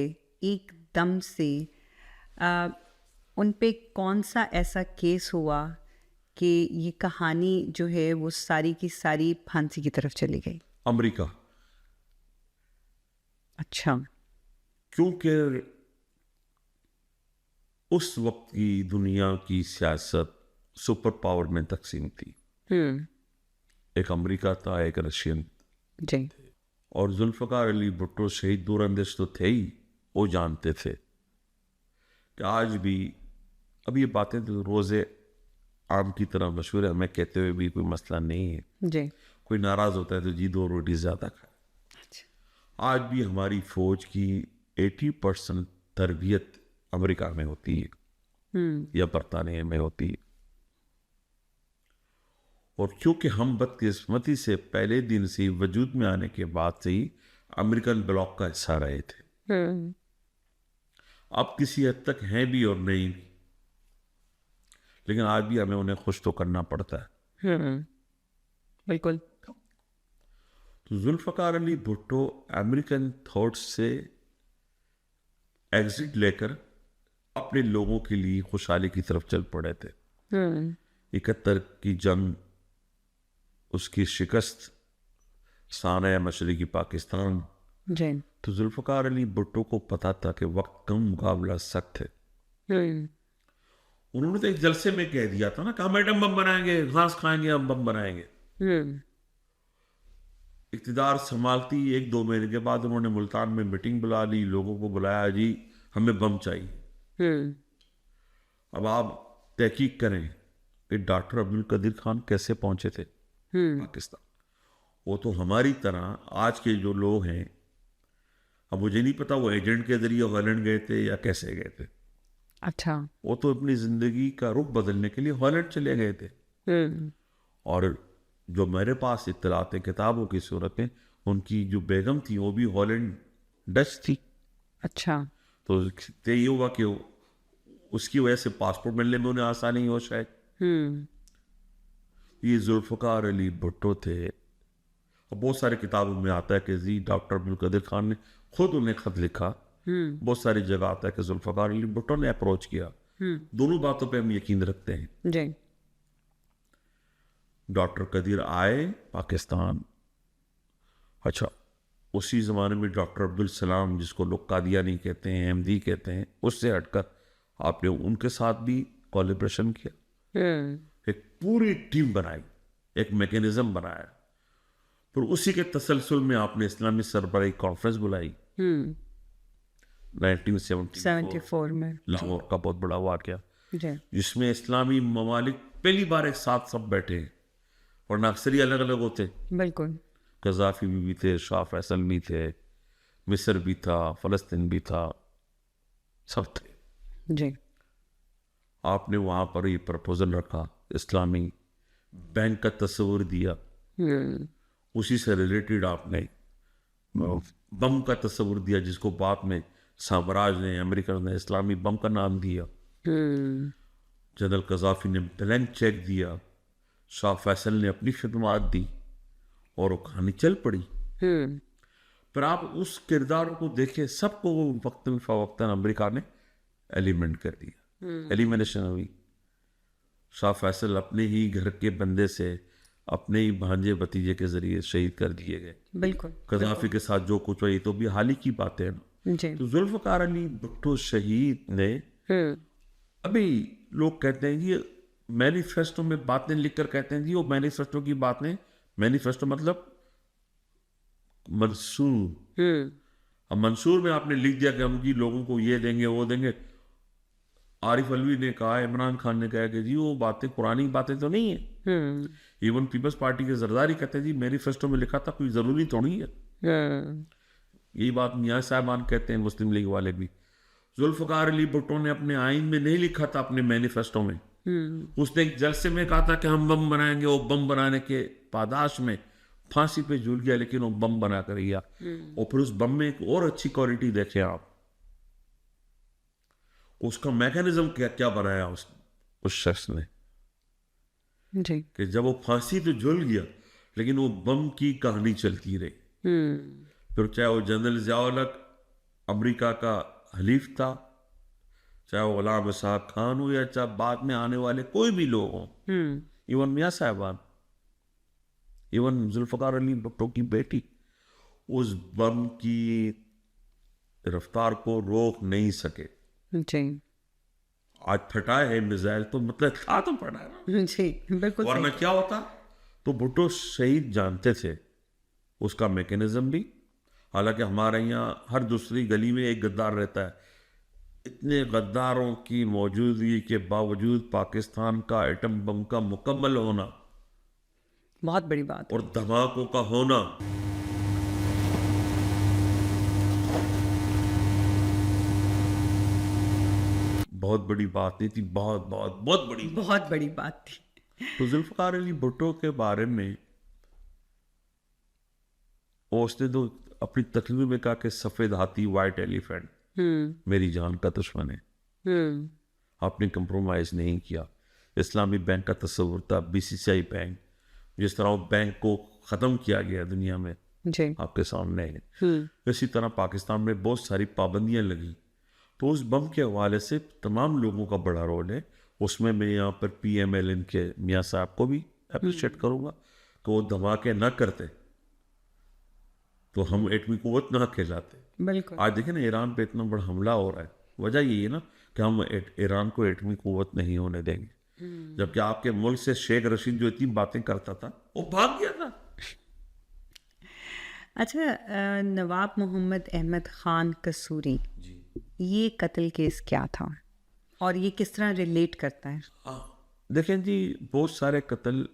एकदम से उन पे कौन सा ऐसा केस हुआ कि ये कहानी जो है वो सारी की सारी फांसी की तरफ चली गई? अमेरिका। अच्छा। क्योंकि उस वक्त की दुनिया की सियासत सुपर पावर में तकसीम थी। एक अमेरिका था, एक रशियन जी। और जुल्फ़िकार अली भुट्टो शहीद दूरअंदेश तो थे ही, वो जानते थे कि आज भी, अब ये बातें तो रोज़े आम की तरह मशहूर है, हमें कहते हुए भी कोई मसला नहीं है। जी। कोई नाराज़ होता है तो जी 2 रोटी ज़्यादा खाए। अच्छा। आज भी हमारी फ़ौज की 80% तरबियत अमेरिका में होती है या बरतानिया में होती है। और क्योंकि हम बदकिस्मती से पहले दिन से वजूद में आने के बाद से ही अमेरिकन ब्लॉक का हिस्सा रहे थे, अब किसी हद तक हैं भी और नहीं भी, लेकिन आज भी हमें उन्हें खुश तो करना पड़ता है। बिल्कुल। तो जुल्फ़कार अली भुट्टो अमेरिकन थॉट्स से एग्जिट लेकर अपने लोगों के लिए खुशहाली की तरफ चल पड़े थे। 71 की जंग, उसकी शिकस्त, साना मशरकी पाकिस्तान। जी। तो जुल्फ़कार अली भुट्टो को पता था कि वक्त कम, मुकाबला सख्त है। उन्होंने तो एक जलसे में कह दिया था ना कि हम एटम बम बनाएंगे, घास खाएंगे, हम बम बनाएंगे। इक़्तिदार संभालती 1-2 महीने के बाद उन्होंने मुल्तान में मीटिंग बुला ली, लोगों को बुलाया, जी हमें बम चाहिए। अब आप तहकीक करें कि डॉक्टर अब्दुल कदीर खान कैसे पहुंचे थे पाकिस्तान। वो तो हमारी तरह आज के जो लोग हैं, अब मुझे नहीं पता वो एजेंट के जरिए हॉलैंड गए थे या कैसे गए थे। अच्छा। वो तो अपनी जिंदगी का रुख बदलने के लिए हॉलैंड चले गए थे। और जो मेरे पास इत्तलात किताबों की सूरत में, उनकी जो बेगम थी वो भी हॉलैंड डच थी। अच्छा। तो ये हुआ कि उसकी वजह से पासपोर्ट मिलने में उन्हें आसानी हो शायद। ये जुल्फ़कार अली भुट्टो थे। और बहुत सारी किताबों में आता है कि जी डॉक्टर अब्दुल कदीर खान ने खुद उन्हें खत लिखा। बहुत सारी जगह आता है कि जुल्फ़कार अली भुट्टो ने अप्रोच किया। दोनों बातों पे हम यकीन रखते हैं। जी। डॉक्टर कदीर आए पाकिस्तान। अच्छा, उसी ज़माने में डॉक्टर अब्दुल सलाम, जिसको लोग कादियानी कहते हैं, अहमदी कहते हैं, उससे हटकर आपने उनके साथ भी कोलैबोरेशन किया। एक पूरी टीम बनाई, एक मैकेनिज्म बनाया। फिर उसी के तसलसल में आपने इस्लामी सरबराही कॉन्फ्रेंस बुलाई 1974 में, लाहौर का बहुत बड़ा वाक़या, जी। जिसमें इस्लामी ममालिक पहली बार एक साथ सब बैठे हैं, वरना अक्सर ही अलग अलग होते। बिल्कुल। गज़ाफ़ी भी थे, शाह फैसल भी थे, मिस्र भी था, फ़लस्तीन भी था, सब थे। जी। आपने वहाँ पर ये प्रपोजल रखा, इस्लामी बैंक का तस्वूर दिया, उसी से रिलेटेड आपने बम का तस्वूर दिया, जिसको बाद में साम्राज्य ने, अमेरिका ने इस्लामी बम का नाम दिया। जनरल गज़ाफ़ी ने ब्लैंक चेक दिया, शाह फैसल ने अपनी खिदमात दी, और वो कहानी चल पड़ी। पर आप उस किरदार को देखें, सबको वक्तन फ़वक्तन अमेरिका ने एलिमेंट कर दिया, एलिमिनेशन हुई। शाह फैसल अपने ही घर के बंदे से, अपने ही भांजे भतीजे के जरिए शहीद कर दिए गए। बिल्कुल। गज़ाफ़ी के साथ जो कुछ हुआ, ये तो भी हाल ही की बातें हैं ना। जी। तो जुल्फ़कार अली भुट्टो शहीद ने, अभी लोग कहते हैं जी मैनिफेस्टो में बातें लिखकर कहते हैं जी वो मैनिफेस्टो की बातें, मैनिफेस्टो मतलब मंसूर। अब मंसूर में आपने लिख दिया कि हम जी लोगों को ये देंगे, वो देंगे। आरिफ अलवी ने कहा, इमरान खान ने कहा कि जी वो बातें पुरानी बातें तो नहीं है। इवन पीपल्स पार्टी के जरदारी कहते हैं जी मैनिफेस्टो में लिखा था, कोई ज़रूरी तो नहीं है। यही बात मियाँ साहबान कहते हैं, मुस्लिम लीग वाले भी। जुल्फ़कार अली भुट्टो ने अपने आइन में नहीं लिखा था, अपने मैनिफेस्टो में। उसने एक जलसे में कहा था कि हम बम बनाएंगे। वो बम बनाने के पादाश में फांसी पे झूल गया, लेकिन वो बम बना कर गया। और फिर उस बम में एक और अच्छी क्वालिटी देखें आप, उसका मैकेनिज्म क्या क्या बनाया उस शख्स ने, जी। कि जब वो फांसी तो झूल गया, लेकिन वो बम की कहानी चलती रही। फिर चाहे वो जनरल ज़िया-उल हक अमेरिका का हलीफ था, चाहे वो गुलाम इसहाक खान हो, या चाहे बाद में आने वाले कोई भी लोग हों, इवन मियाँ साहबान, इवन जुल्फ़कार अली भुट्टो की बेटी, उस बम की रफ्तार को रोक नहीं सके। जी। आज फटाए है मिसाइल, तो मतलब था तो पड़ा है ना। जी, बिल्कुल वरना क्या होता। तो भुट्टो शहीद जानते थे उसका मैकेनिज्म भी। हालांकि हमारे यहाँ हर दूसरी गली में एक गद्दार रहता है। इतने गद्दारों की मौजूदगी के बावजूद पाकिस्तान का एटम बम का मुकम्मल होना बहुत बड़ी बात और धमाकों का होना, बहुत बड़ी बात नहीं थी। बहुत बहुत बहुत बड़ी बहुत बड़ी बात थी। तो जुल्फ़कार अली भुट्टो के बारे में उसने तो अपनी तकरीर में कहा कि सफ़ेद हाथी, वाइट एलिफेंट मेरी जान का दुश्मन है। आपने कंप्रोमाइज नहीं किया। इस्लामी बैंक का तस्वुर था, BCCI बैंक, जिस तरह वो बैंक को ख़त्म किया गया दुनिया में जी। आपके सामने है। इसी तरह पाकिस्तान में बहुत सारी पाबंदियां लगी, तो उस बम के हवाले से तमाम लोगों का बड़ा रोल है उसमें। मैं यहाँ पर PMLN के मियाँ साहब को भी अप्रिशिएट करूँगा कि वो धमाके न करते तो हम एटमी कुव्वत ना कहलाते। बिल्कुल। आज देखें ना ईरान पे इतना बड़ा हमला हो रहा है, वजह यही है ना कि हम ईरान को एटमी कुव्वत नहीं होने देंगे, जबकि आपके मुल्क से शेख रशीद जो इतनी बातें करता था वो भाग गया था। अच्छा, नवाब मोहम्मद अहमद ख़ान कसूरी, ये कत्ल केस क्या था और ये किस तरह रिलेट करता है? देखें जी, बहुत सारे कत्ल,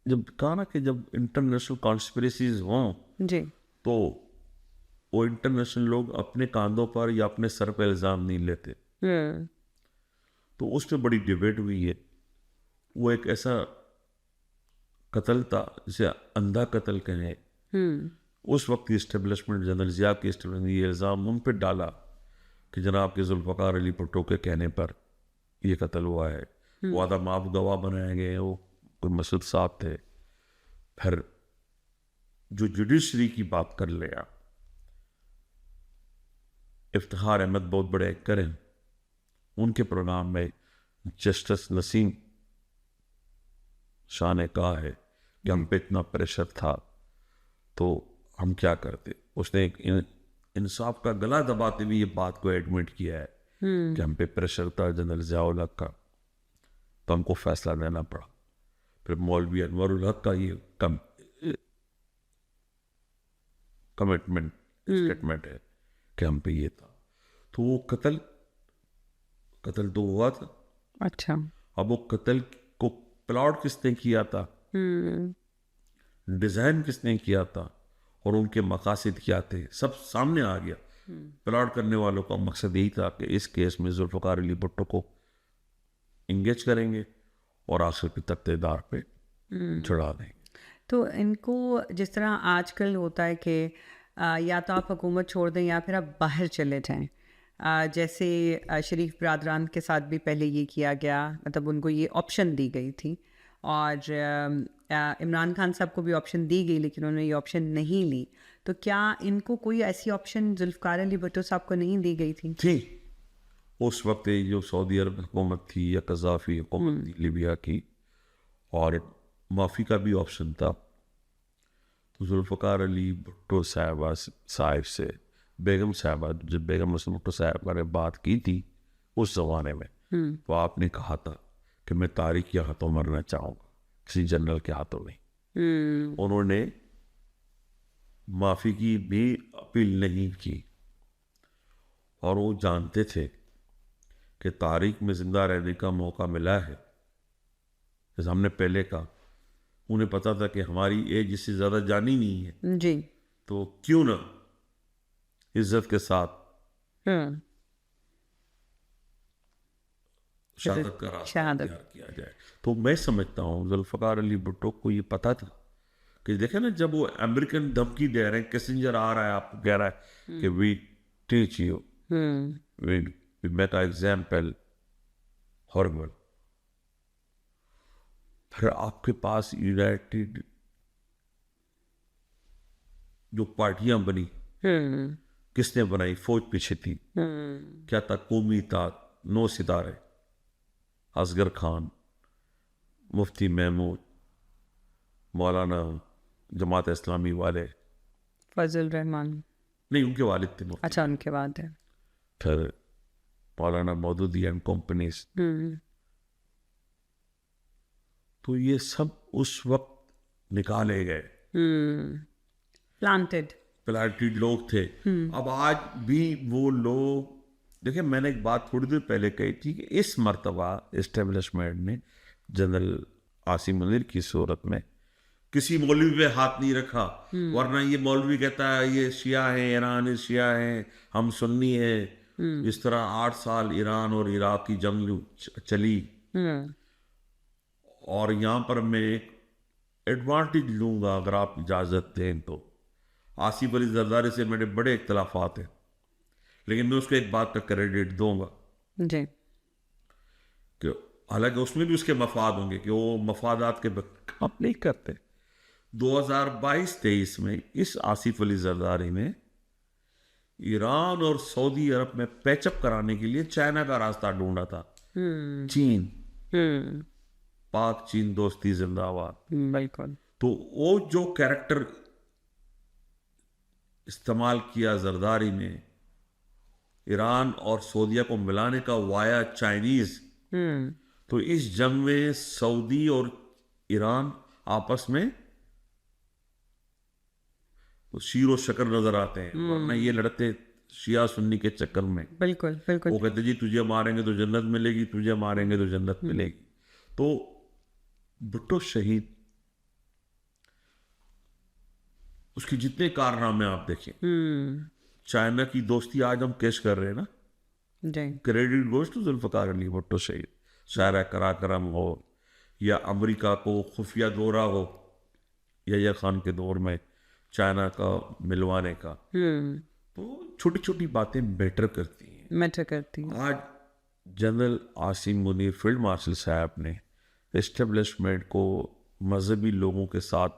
जब कहा ना कि जब इंटरनेशनल कॉन्स्पिरेसीज हों जी। तो वो इंटरनेशनल लोग अपने कांधों पर या अपने सर पर इल्ज़ाम नहीं लेते, तो उस पर बड़ी डिबेट हुई है। वो एक ऐसा कत्ल था जिसे अंधा कत्ल कहें। उस वक्त की इस्टेब्लिशमेंट, जनरल ज़िया की इस्टेब्लिशमेंट ने ये इल्ज़ाम उन पर डाला कि जनाब के जुल्फ़कार अली भुट्टो के कहने पर ये कत्ल हुआ है। वो आधा माफ गवाह बनाए गए, वो कोई मसूद साहब थे। फिर जो जुडिशरी की बात कर ले आप, इफ्तिखार अहमद बहुत बड़े एक्टर हैं, उनके प्रोग्राम में जस्टिस नसीम शाह ने कहा है कि हम पे इतना प्रेशर था तो हम क्या करते। उसने एक इंसाफ का गला दबाते हुए ये बात को एडमिट किया है कि हम पे प्रेशर था जनरल ज़िया का, तो हमको फैसला लेना पड़ा। फिर मौलवी अनवरुल हक का ये कमिटमेंट स्टेटमेंट है कि हम पे ये था। तो वो कत्ल तो हुआ था। अच्छा। अब वो कत्ल को प्लॉट किसने किया था, डिज़ाइन किसने किया था और उनके मकासद क्या थे, सब सामने आ गया। प्लॉट करने वालों का मकसद यही था कि इस केस में जुल्फ़कार अली भुट्टो को इंगेज करेंगे और आखिर पे तख्तेदार पे चढ़ा देंगे। तो इनको जिस तरह आजकल होता है कि या तो आप हुकूमत छोड़ दें या फिर आप बाहर चले जाएं, जैसे शरीफ बरादरान के साथ भी पहले ये किया गया, मतलब उनको ये ऑप्शन दी गई थी, और इमरान खान साहब को भी ऑप्शन दी गई लेकिन उन्होंने ये ऑप्शन नहीं ली। तो क्या इनको कोई ऐसी ऑप्शन जुल्फ़कार अली भुट्टो साहब को नहीं दी गई थी? उस वक्त जो सऊदी अरब हुकूमत थी या कज़ाफ़ी हुकूमत थी लिबिया की, और माफ़ी का भी ऑप्शन था। तो जुल्फ़कार अली भुट्टो साहिब से बेगम साहबा, जब बेगम मुस्लिम भुट्टो साहबा ने बात की थी उस ज़माने में, तो आपने कहा था कि मैं तारिक के हाथों मरना चाहूँगा, किसी जनरल के हाथों नहीं। उन्होंने माफ़ी की भी अपील नहीं की और वो जानते थे कि तारीख में ज़िंदा रहने का मौका मिला है। जैसे हमने पहले कहा, उन्हें पता था कि हमारी एज इससे ज़्यादा जानी नहीं है, जी। तो क्यों ना इज्जत के साथ शहादत का रास्ता तैयार किया जाए। तो मैं समझता हूँ जुल्फ़कार अली भुट्टो को ये पता था कि देखे ना, जब वो अमेरिकन धमकी दे रहे हैं, किसिंजर आ रहा है आपको कह रहा है कि we teach you, we make a example horrible. फिर आपके पास यूनाइटेड जो पार्टियां बनी, किसने बनाई? फौज पीछे थी। क्या था? कौमी था, 9 सितारे, असगर खान, मुफ्ती महमूद, मौलाना जमात इस्लामी वाले, फजल रहमान नहीं उनके वालिद थे मुफ्ती। अच्छा, उनके बाद है। फिर मौलाना मौदूदी एंड कंपनीज। तो ये सब उस वक्त निकाले गए, प्लांटेड लोग थे। अब आज भी वो लोग, देखिए मैंने एक बात थोड़ी देर पहले कही थी कि इस मर्तबा इस्टेब्लिशमेंट ने जनरल आसिम मुनीर की सूरत में किसी मौलवी पे हाथ नहीं रखा, वरना ये मौलवी कहता है ये शिया है, ईरान शिया है, हम सुन्नी है। इस तरह 8 साल ईरान और इराक की जंग चली, और यहाँ पर मैं एक एडवांटेज लूँगा अगर आप इजाज़त दें तो। आसिफ अली जरदारी से मेरे बड़े इख्तलाफात हैं, लेकिन मैं उसको एक बात का क्रेडिट दूंगा जी, कि हालांकि उसमें भी उसके मफाद होंगे कि वो मफादात के काम नहीं करते। 2022-23 में इस आसिफ अली जरदारी ने ईरान और सऊदी अरब में पैचअप कराने के लिए चाइना का रास्ता ढूंढा था। चीन, पाक चीन दोस्ती जिंदाबाद। बिल्कुल। तो वो जो कैरेक्टर इस्तेमाल किया जरदारी ने ईरान और सऊदीया को मिलाने का वाया चाइनीज, तो इस जंग में सऊदी और ईरान आपस में तो शीरो शकर नजर आते हैं, वरना ये लड़ते शिया सुन्नी के चक्कर में। बिल्कुल बिल्कुल। वो कहते जी तुझे मारेंगे तो जन्नत मिलेगी, तुझे मारेंगे तो जन्नत मिलेगी। तो भुट्टो शहीद, उसके जितने कारनामे आप देखें, चाइना की दोस्ती आज हम केस कर रहे हैं ना, जी। Credit goes to Zulfikar Ali Bhutto शहीद। शायरा कराकरम हो या अमेरिका को खुफिया दौरा हो या खान के दौर में चाइना का मिलवाने का, तो छोटी छोटी बातें मैटर करती हैं, मैटर करती है। आज general Asim Munir field marshal साहब ने एस्टेब्लिशमेंट को मजहबी लोगों के साथ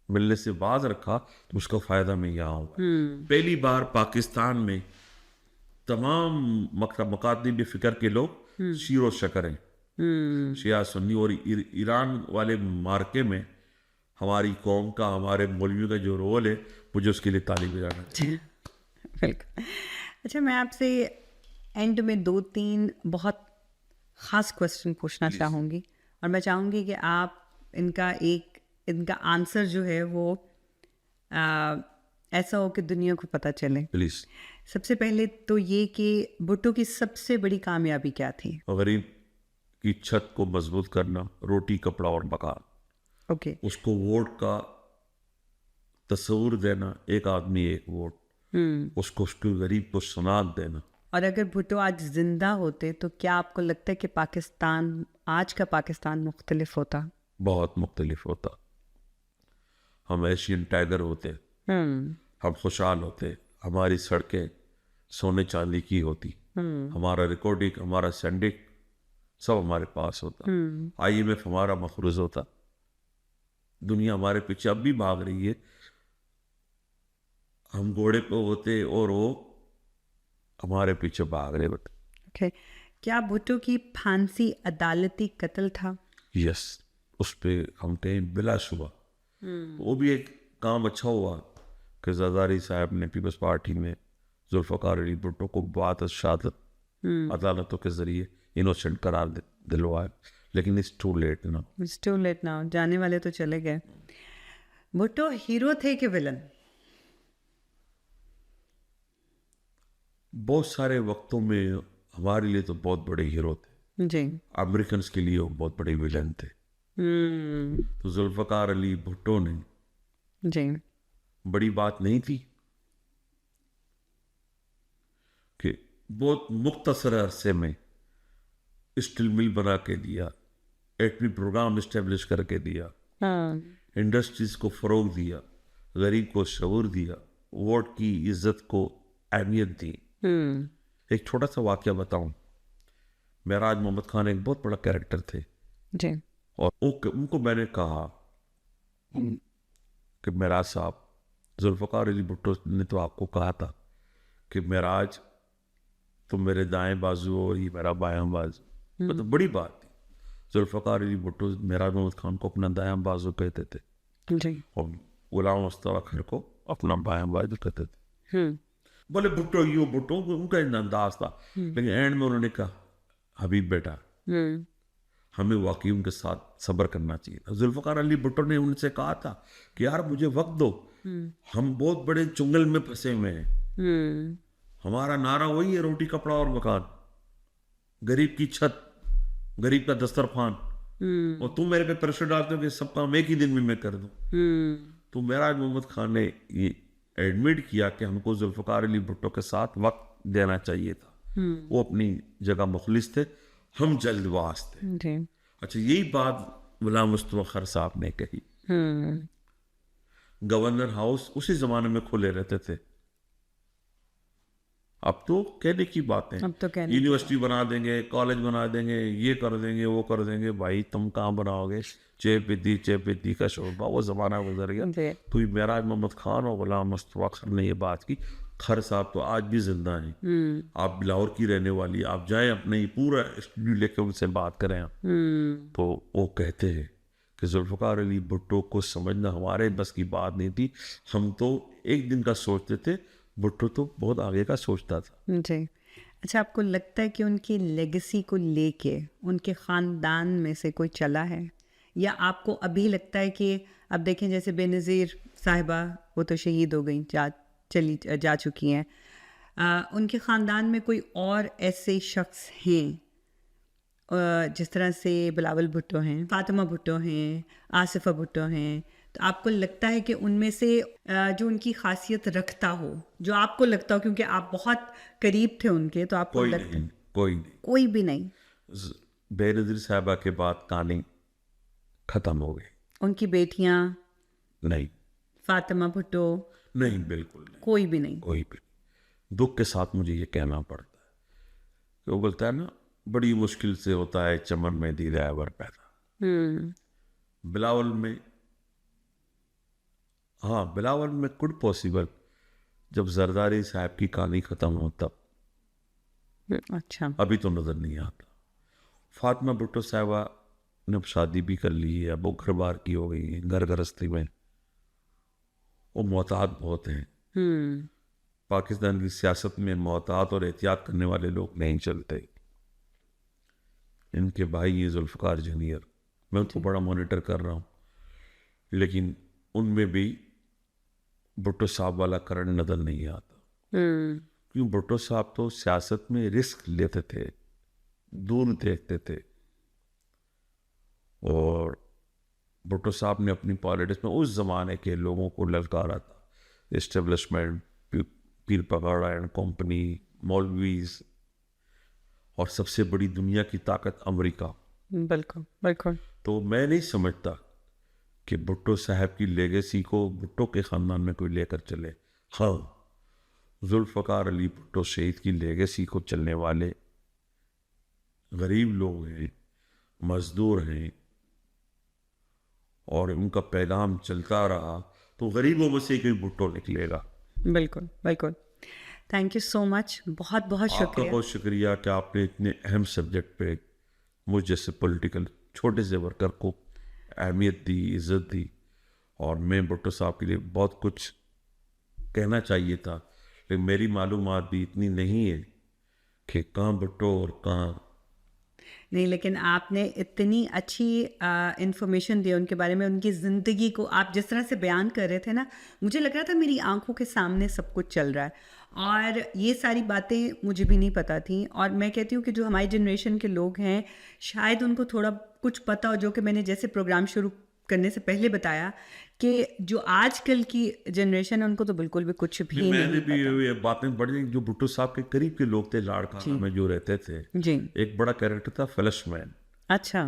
मिलने से बाज रखा, तो उसका फायदा मैं यहाँ हुआ। पहली बार पाकिस्तान में तमाम मकातब फिक्र के लोग शीरो शकर हैं, शिया सुन्नी, और ईरान वाले मार्के में हमारी कौम का, हमारे मौलवियों का जो रोल है, मुझे उसके लिए ताली बजाना चाहिए। बिल्कुल। अच्छा, मैं आपसे एंड में 2-3 बहुत ख़ास क्वेश्चन पूछना चाहूँगी, और मैं चाहूँगी कि आप इनका आंसर जो है वो ऐसा हो कि दुनिया को पता चले। प्लीज। सबसे पहले तो ये कि भुट्टो की सबसे बड़ी कामयाबी क्या थी? गरीब की छत को मजबूत करना, रोटी कपड़ा और मकान। ओके। उसको वोट का तस्वूर देना, एक आदमी एक वोट, उसको गरीब को सनात देना। और अगर भुट्टो आज जिंदा होते तो क्या आपको लगता है कि पाकिस्तान, आज का पाकिस्तान मुख्तलिफ होता? बहुत मुख्तलिफ होता। हम एशियन टाइगर होते, हम खुशहाल होते, हमारी सड़कें सोने चांदी की होती, हमारा रिकॉर्डिंग, हमारा सेंडिक सब हमारे पास होता, IMF हमारा मखरूज होता, दुनिया हमारे पीछे अब भी भाग रही है, हम घोड़े पे होते और वो हमारे पीछे भाग रहे होते। ओके। क्या भुट्टो की फांसी अदालती कत्ल था? यस, उस पे हम कहें बिलाशुबा। वो भी एक काम अच्छा हुआ कि जरदारी साहब ने पीपल्स पार्टी में जुल्फ़िकार अली भुट्टो को बाद शहादत अदालतों के जरिए इनोसेंट करार दिलवाया, लेकिन it's too late now. It's too late now, जाने वाले तो चले गए। भुट्टो हीरो थे कि विलन? बहुत सारे वक्तों में हमारे लिए तो बहुत बड़े हीरो थे, जी। अमेरिकन के लिए वो बहुत बड़े विलन थे। तो जुल्फ़िकार अली भुट्टो ने, जी, बड़ी बात नहीं थी कि बहुत मुख्तसर अरसे में स्टील मिल बना के दिया, एटमी प्रोग्राम इस्टेब्लिश करके दिया, इंडस्ट्रीज को फरोग दिया, गरीब को शऊर दिया, वोट की इज्जत को अहमियत दी। एक छोटा सा वाक्य बताऊं, महराज मोहम्मद खान एक बहुत बड़ा कैरेक्टर थे, जी, और उनको मैंने कहा कि महराज साहब, जुल्फ़िकार अली भुट्टो ने तो आपको कहा था कि महराज तुम मेरे दाएं बाजू और ये मेरा बायां बाजू, मतलब बड़ी बात थी। जुल्फ़िकार अली भुट्टो महराज मोहम्मद खान को अपना दायां बाजू कहते थे, जी, और गुलाम मुस्तफा खैर को अपना बायां बाजू कहते थे। बोले भुट्टो यो भुट्टो, उनका अंदाज था, लेकिन एंड में उन्होंने कहा हबीब बेटा, हमें वाकई उनके साथ सब्र करना चाहिए था। जुल्फ़िकार अली भुट्टो ने उनसे कहा था कि यार मुझे वक्त दो, हम बहुत बड़े चुंगल में फंसे हुए हैं, हमारा नारा वही है, रोटी कपड़ा और मकान, गरीब की छत, गरीब का दस्तरखान, और तुम मेरे पे प्रेशर डालते हो कि सब काम एक ही दिन में मैं कर दूं। तो महराज मोहम्मद खान ने ये एडमिट किया कि हमको जुल्फ़िकार अली भुट्टो के साथ वक्त देना चाहिए था। वो अपनी जगह मुखलिस थे, हम जल्दबाज थे। जी। अच्छा, यही बात गुलाम मुस्तफा खैर साहब ने कही। गवर्नर हाउस उसी जमाने में खुले रहते थे, अब तो कहने की बात है, अब तो कहने यूनिवर्सिटी बना देंगे, कॉलेज बना देंगे, ये कर देंगे, वो कर देंगे। भाई तुम कहाँ बनाओगे? चेपीती का शोरबा, वो ज़माना गुजर गया। जी। तो ये मेराज मोहम्मद खान और गुलाम मुस्तफा खर ने ये बात की। खर साहब तो आज भी जिंदा हैं। आप बिलावर की रहने वाली, आप जाएं अपने ही पूरा स्टूडियो लेके उनसे बात करें आप। तो वो कहते हैं कि जुल्फ़िकार अली भुट्टो को समझना हमारे बस की बात नहीं थी। हम तो एक दिन का सोचते थे, भुट्टो तो बहुत आगे का सोचता था। जी। अच्छा, आपको लगता है कि उनकी लेगेसी को लेके उनके ख़ानदान में से कोई चला है, या आपको अभी लगता है कि अब देखें जैसे बेनज़ीर साहिबा, वो तो शहीद हो गई, जा चुकी हैं, उनके ख़ानदान में कोई और ऐसे शख्स हैं जिस तरह से बिलावल भुट्टो हैं, फातिमा भुट्टो हैं, आसिफा भुट्टो हैं, तो आपको लगता है कि उनमें से जो उनकी खासियत रखता हो, जो आपको लगता हो, क्योंकि आप बहुत करीब थे उनके, तो आपको कोई लगता नहीं, कोई नहीं। कोई भी नहीं? बेनज़ीर साहिबा के बाद कहानी खत्म हो गई। उनकी बेटियां, नहीं, फातिमा भुट्टो, नहीं, बिल्कुल नहीं, कोई भी नहीं? कोई भी। दुख के साथ मुझे ये कहना पड़ता है कि वो बोलता है ना, बड़ी मुश्किल से होता है चमन में दीदावर पैदा। बिलावल में, हाँ, बिलावल में कुड पॉसिबल जब जरदारी साहब की कहानी खत्म हो तब। अच्छा। अभी तो नजर नहीं आता। फातिमा भुट्टो साहबा ने अब शादी भी कर ली है, अब वो घर बार की हो गई है, घर गृहस्थी में वो मोहतात बहुत हैं। पाकिस्तान की सियासत में मोहतात और एहतियात करने वाले लोग नहीं चलते। इनके भाई ये जुल्फ़िकार जूनियर, मैं उनको बड़ा मॉनिटर कर रहा हूँ, लेकिन उनमें भी भुट्टो साहब वाला करंट नजर नहीं आता। क्यों? भुट्टो साहब तो सियासत में रिस्क लेते थे, दूर देखते थे, और भुट्टो साहब ने अपनी पॉलिटिक्स में उस जमाने के लोगों को ललकारा था, एस्टेब्लिशमेंट, पीर पगाड़ा एंड कंपनी, मौलवीज, और सबसे बड़ी दुनिया की ताकत अमेरिका। बिल्कुल बिल्कुल। तो मैं नहीं समझता कि भुट्टो साहब की लेगेसी को भुट्टो के ख़ानदान में कोई लेकर चले। हाँ, जुल्फ़िकार अली भुट्टो शहीद की लेगेसी को चलने वाले गरीब लोग हैं, मजदूर हैं, और उनका पैगाम चलता रहा, तो गरीबों में से कोई भुट्टो निकलेगा। बिल्कुल बिल्कुल। थैंक यू सो मच, बहुत बहुत आपका शुक्रिया। बहुत शुक्रिया कि आपने इतने अहम सब्जेक्ट पे मुझ जैसे पॉलिटिकल छोटे से वर्कर को अहमियत दी, इज़्ज़त दी। और मैं भुट्टो साहब के लिए बहुत कुछ कहना चाहिए था, लेकिन मेरी मालूमात भी इतनी नहीं है कि कहाँ भुट्टो और कहाँ। नहीं, लेकिन आपने इतनी अच्छी इंफॉर्मेशन दी उनके बारे में, उनकी ज़िंदगी को आप जिस तरह से बयान कर रहे थे ना, मुझे लग रहा था मेरी आंखों के सामने सब कुछ चल रहा है, और ये सारी बातें मुझे भी नहीं पता थी। और मैं कहती हूँ कि जो हमारी जनरेशन के लोग हैं, शायद उनको थोड़ा कुछ पता हो, जो कि मैंने जैसे प्रोग्राम शुरू करने से पहले बताया कि जो आजकल की जनरेशन है उनको तो बिल्कुल भी कुछ भी नहीं मैंने भी पता। ये बातें पढ़ी, जो भुट्टो साहब के करीब के लोग थे, लाड़काना में जो रहते थे। जी। एक बड़ा कैरेक्टर था फ्लैशमैन। अच्छा।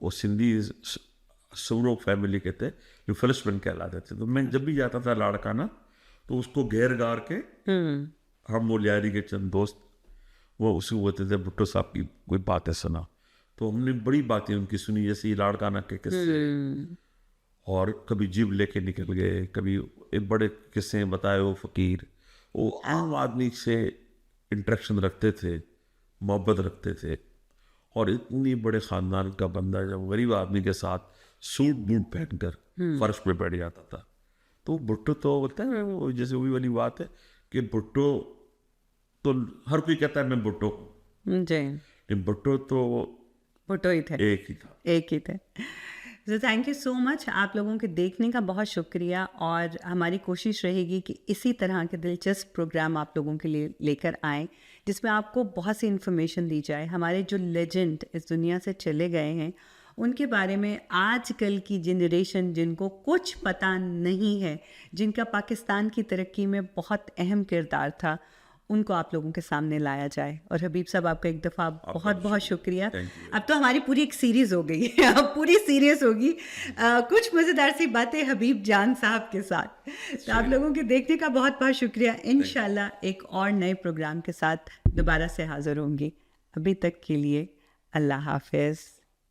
वो सिंधी सुरो फैमिली के थे, जो फ्लैशमैन कहलाते थे। तो मैं जब भी जाता था लाड़काना, तो उसको घेर गार के हम वो लियारी के चंद दोस्त वो उसे होते थे, भुट्टो साहब की कोई बातें सुना, तो हमने बड़ी बातें उनकी सुनी, जैसे ये लाड़काना के किस्से, और कभी जीव लेके निकल गए, कभी एक बड़े किस्से बताए। वो फकीर, वो आम आदमी से इंटरेक्शन रखते थे, मोहब्बत रखते थे, और इतनी बड़े ख़ानदान का बंदा जब गरीब आदमी के साथ सूट बूट पहनकर फर्श पे बैठ जाता था, तो भुट्टो तो बोलता है वो, जैसे वही वाली बात है कि भुट्टो तो हर कोई कहता है मैं भुट्टो हूँ, जी। लेकिन भुट्टो तो भुट्टो ही थे, एक ही था। एक ही थे। तो थैंक यू सो मच, आप लोगों के देखने का बहुत शुक्रिया, और हमारी कोशिश रहेगी कि इसी तरह के दिलचस्प प्रोग्राम आप लोगों के लिए लेकर आएँ, जिसमें आपको बहुत सी इन्फॉर्मेशन दी जाए। हमारे जो लेजेंड इस दुनिया से चले गए हैं, उनके बारे में आजकल की जनरेशन जिनको कुछ पता नहीं है, जिनका पाकिस्तान की तरक्की में बहुत अहम किरदार था, उनको आप लोगों के सामने लाया जाए। और हबीब साहब, आपका एक दफ़ा बहुत बहुत शुक्रिया। Thank you. अब तो हमारी पूरी एक सीरीज़ हो गई है, अब पूरी सीरीज़ होगी कुछ मज़ेदार सी बातें हबीब जान साहब के साथ। तो आप लोगों के देखने का बहुत बहुत शुक्रिया। इंशाल्लाह एक और नए प्रोग्राम के साथ दोबारा से हाज़िर होंगी। अभी तक के लिए अल्लाह हाफ़िज़।